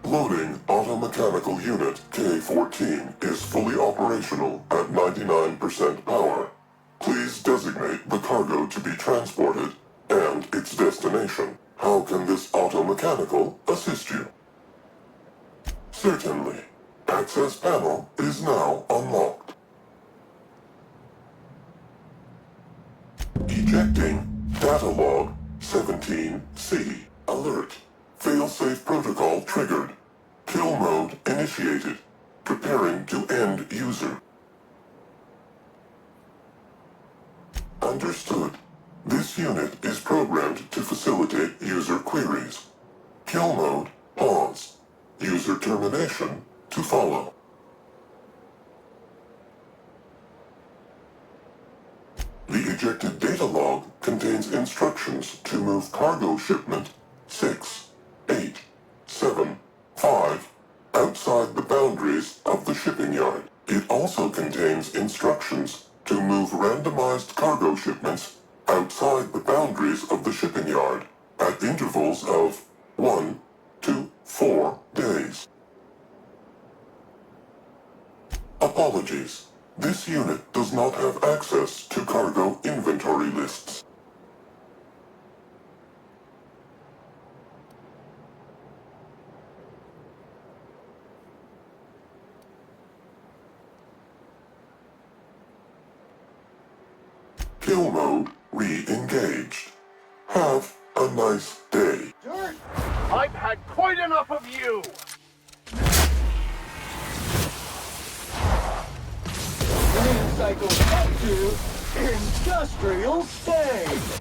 Loading automechanical unit K-14 is fully operational at 99% power. Please designate the cargo to be transported and its destination. How can this automechanical assist you? Certainly. Access panel is now unlocked. Ejecting data log 17C. Alert. Failsafe protocol triggered. Kill mode initiated. Preparing to end user. Understood. This unit is programmed to facilitate user queries. Kill mode pause. User termination to follow. The ejected data log contains instructions to move cargo shipment 6, 8, 7, 5 outside the boundaries of the shipping yard. It also contains instructions to randomized cargo shipments outside the boundaries of the shipping yard at intervals of 1 to 4 days. Apologies. This unit does not have access to cargo inventory lists. Kill mode re-engaged. Have a nice day. Dirt! I've had quite enough of you! Green cycle up to industrial state!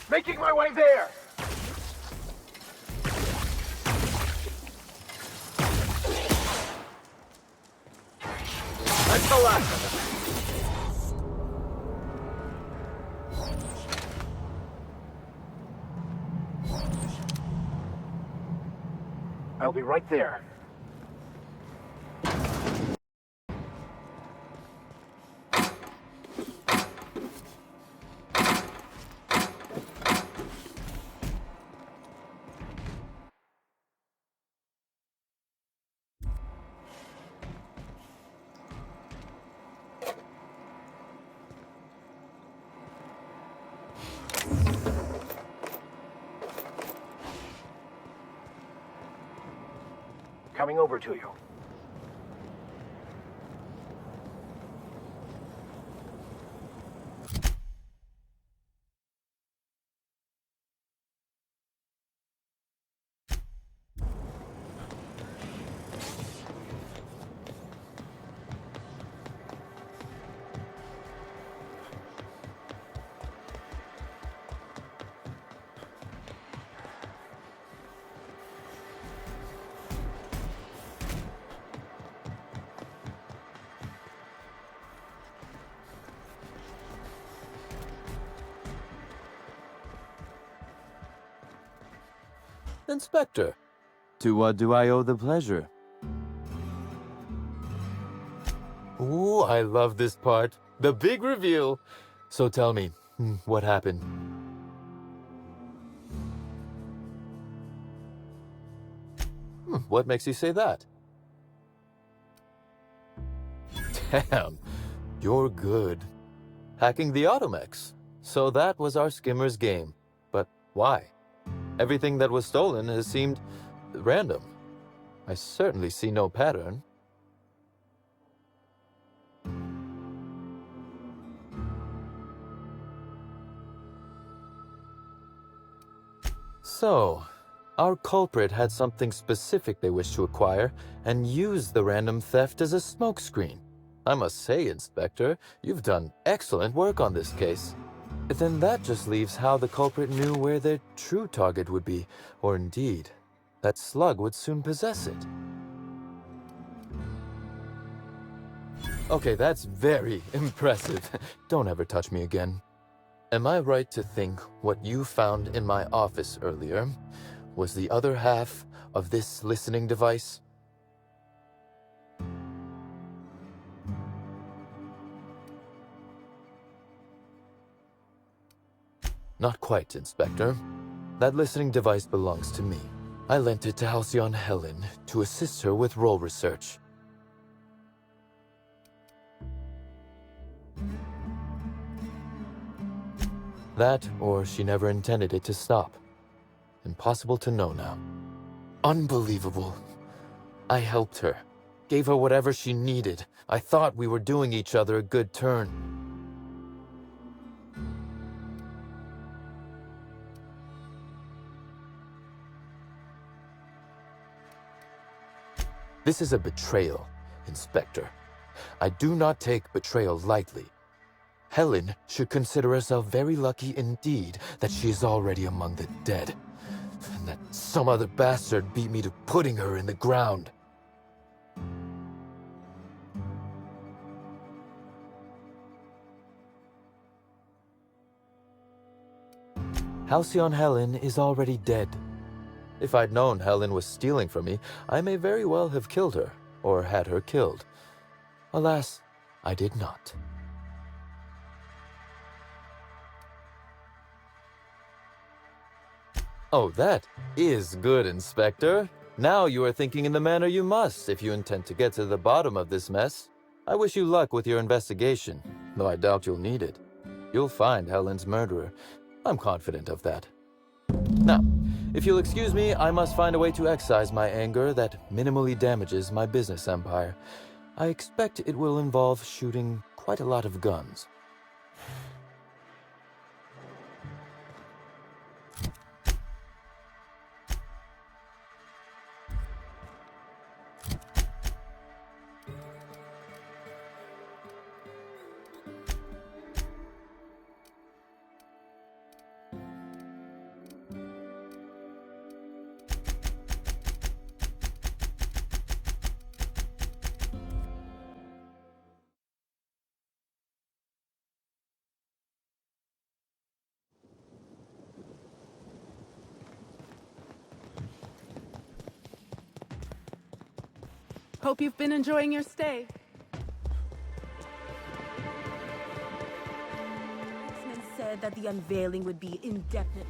Making my way there! That's the last of them. I'll be right there. Coming over to you. Inspector, to what do I owe the pleasure? Ooh, I love this part. The big reveal. So tell me, what happened? What makes you say that? Damn, you're good. Hacking the Automex. So that was our skimmer's game. But why? Everything that was stolen has seemed random. I certainly see no pattern. So, our culprit had something specific they wished to acquire and used the random theft as a smokescreen. I must say, Inspector, you've done excellent work on this case. Then that just leaves how the culprit knew where their true target would be, or indeed, that Slug would soon possess it. Okay, that's very impressive. Don't ever touch me again. Am I right to think what you found in my office earlier was the other half of this listening device? Not quite, Inspector. That listening device belongs to me. I lent it to Halcyon Helen to assist her with role research. That, or she never intended it to stop. Impossible to know now. Unbelievable. I helped her. Gave her whatever she needed. I thought we were doing each other a good turn. This is a betrayal, Inspector. I do not take betrayal lightly. Helen should consider herself very lucky indeed that she is already among the dead, and that some other bastard beat me to putting her in the ground. Halcyon Helen is already dead. If I'd known Helen was stealing from me, I may very well have killed her, or had her killed. Alas, I did not. Oh, that is good, Inspector. Now you are thinking in the manner you must if you intend to get to the bottom of this mess. I wish you luck with your investigation, though I doubt you'll need it. You'll find Helen's murderer. I'm confident of that. Now, if you'll excuse me, I must find a way to excise my anger that minimally damages my business empire. I expect it will involve shooting quite a lot of guns. Hope you've been enjoying your stay. X-Men said that the unveiling would be indefinitely.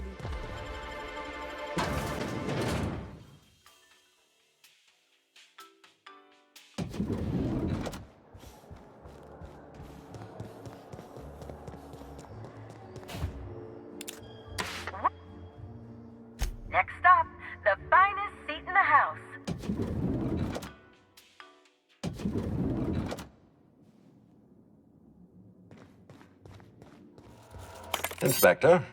Next stop, the finest seat in the house. Inspector?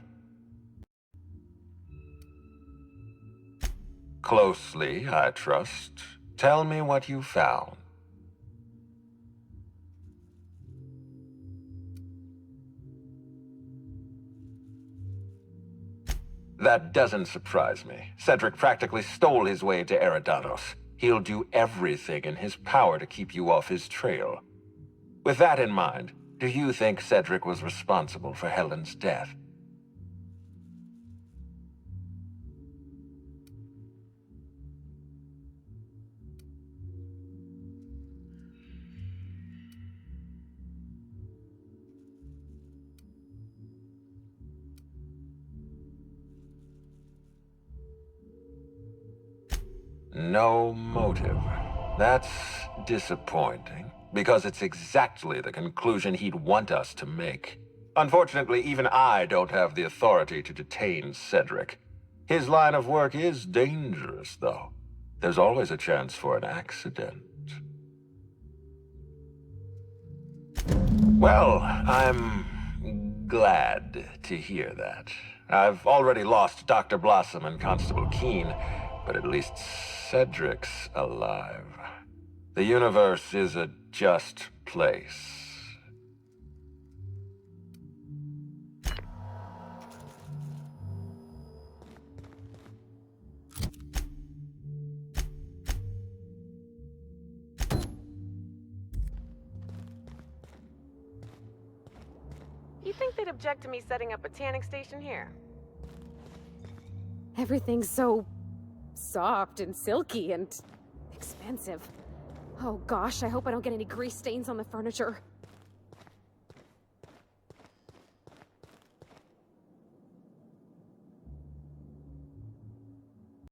Closely, I trust. Tell me what you found. That doesn't surprise me. Cedric practically stole his way to Eridanos. He'll do everything in his power to keep you off his trail. With that in mind, do you think Cedric was responsible for Helen's death? No motive. That's disappointing, because it's exactly the conclusion he'd want us to make. Unfortunately, even I don't have the authority to detain Cedric. His line of work is dangerous, though. There's always a chance for an accident. Well, I'm glad to hear that. I've already lost Dr. Blossom and Constable Keene, but at least Cedric's alive. The universe is a just place. You think they'd object to me setting up a tanning station here? Everything's so soft and silky and expensive. Oh gosh, I hope I don't get any grease stains on the furniture.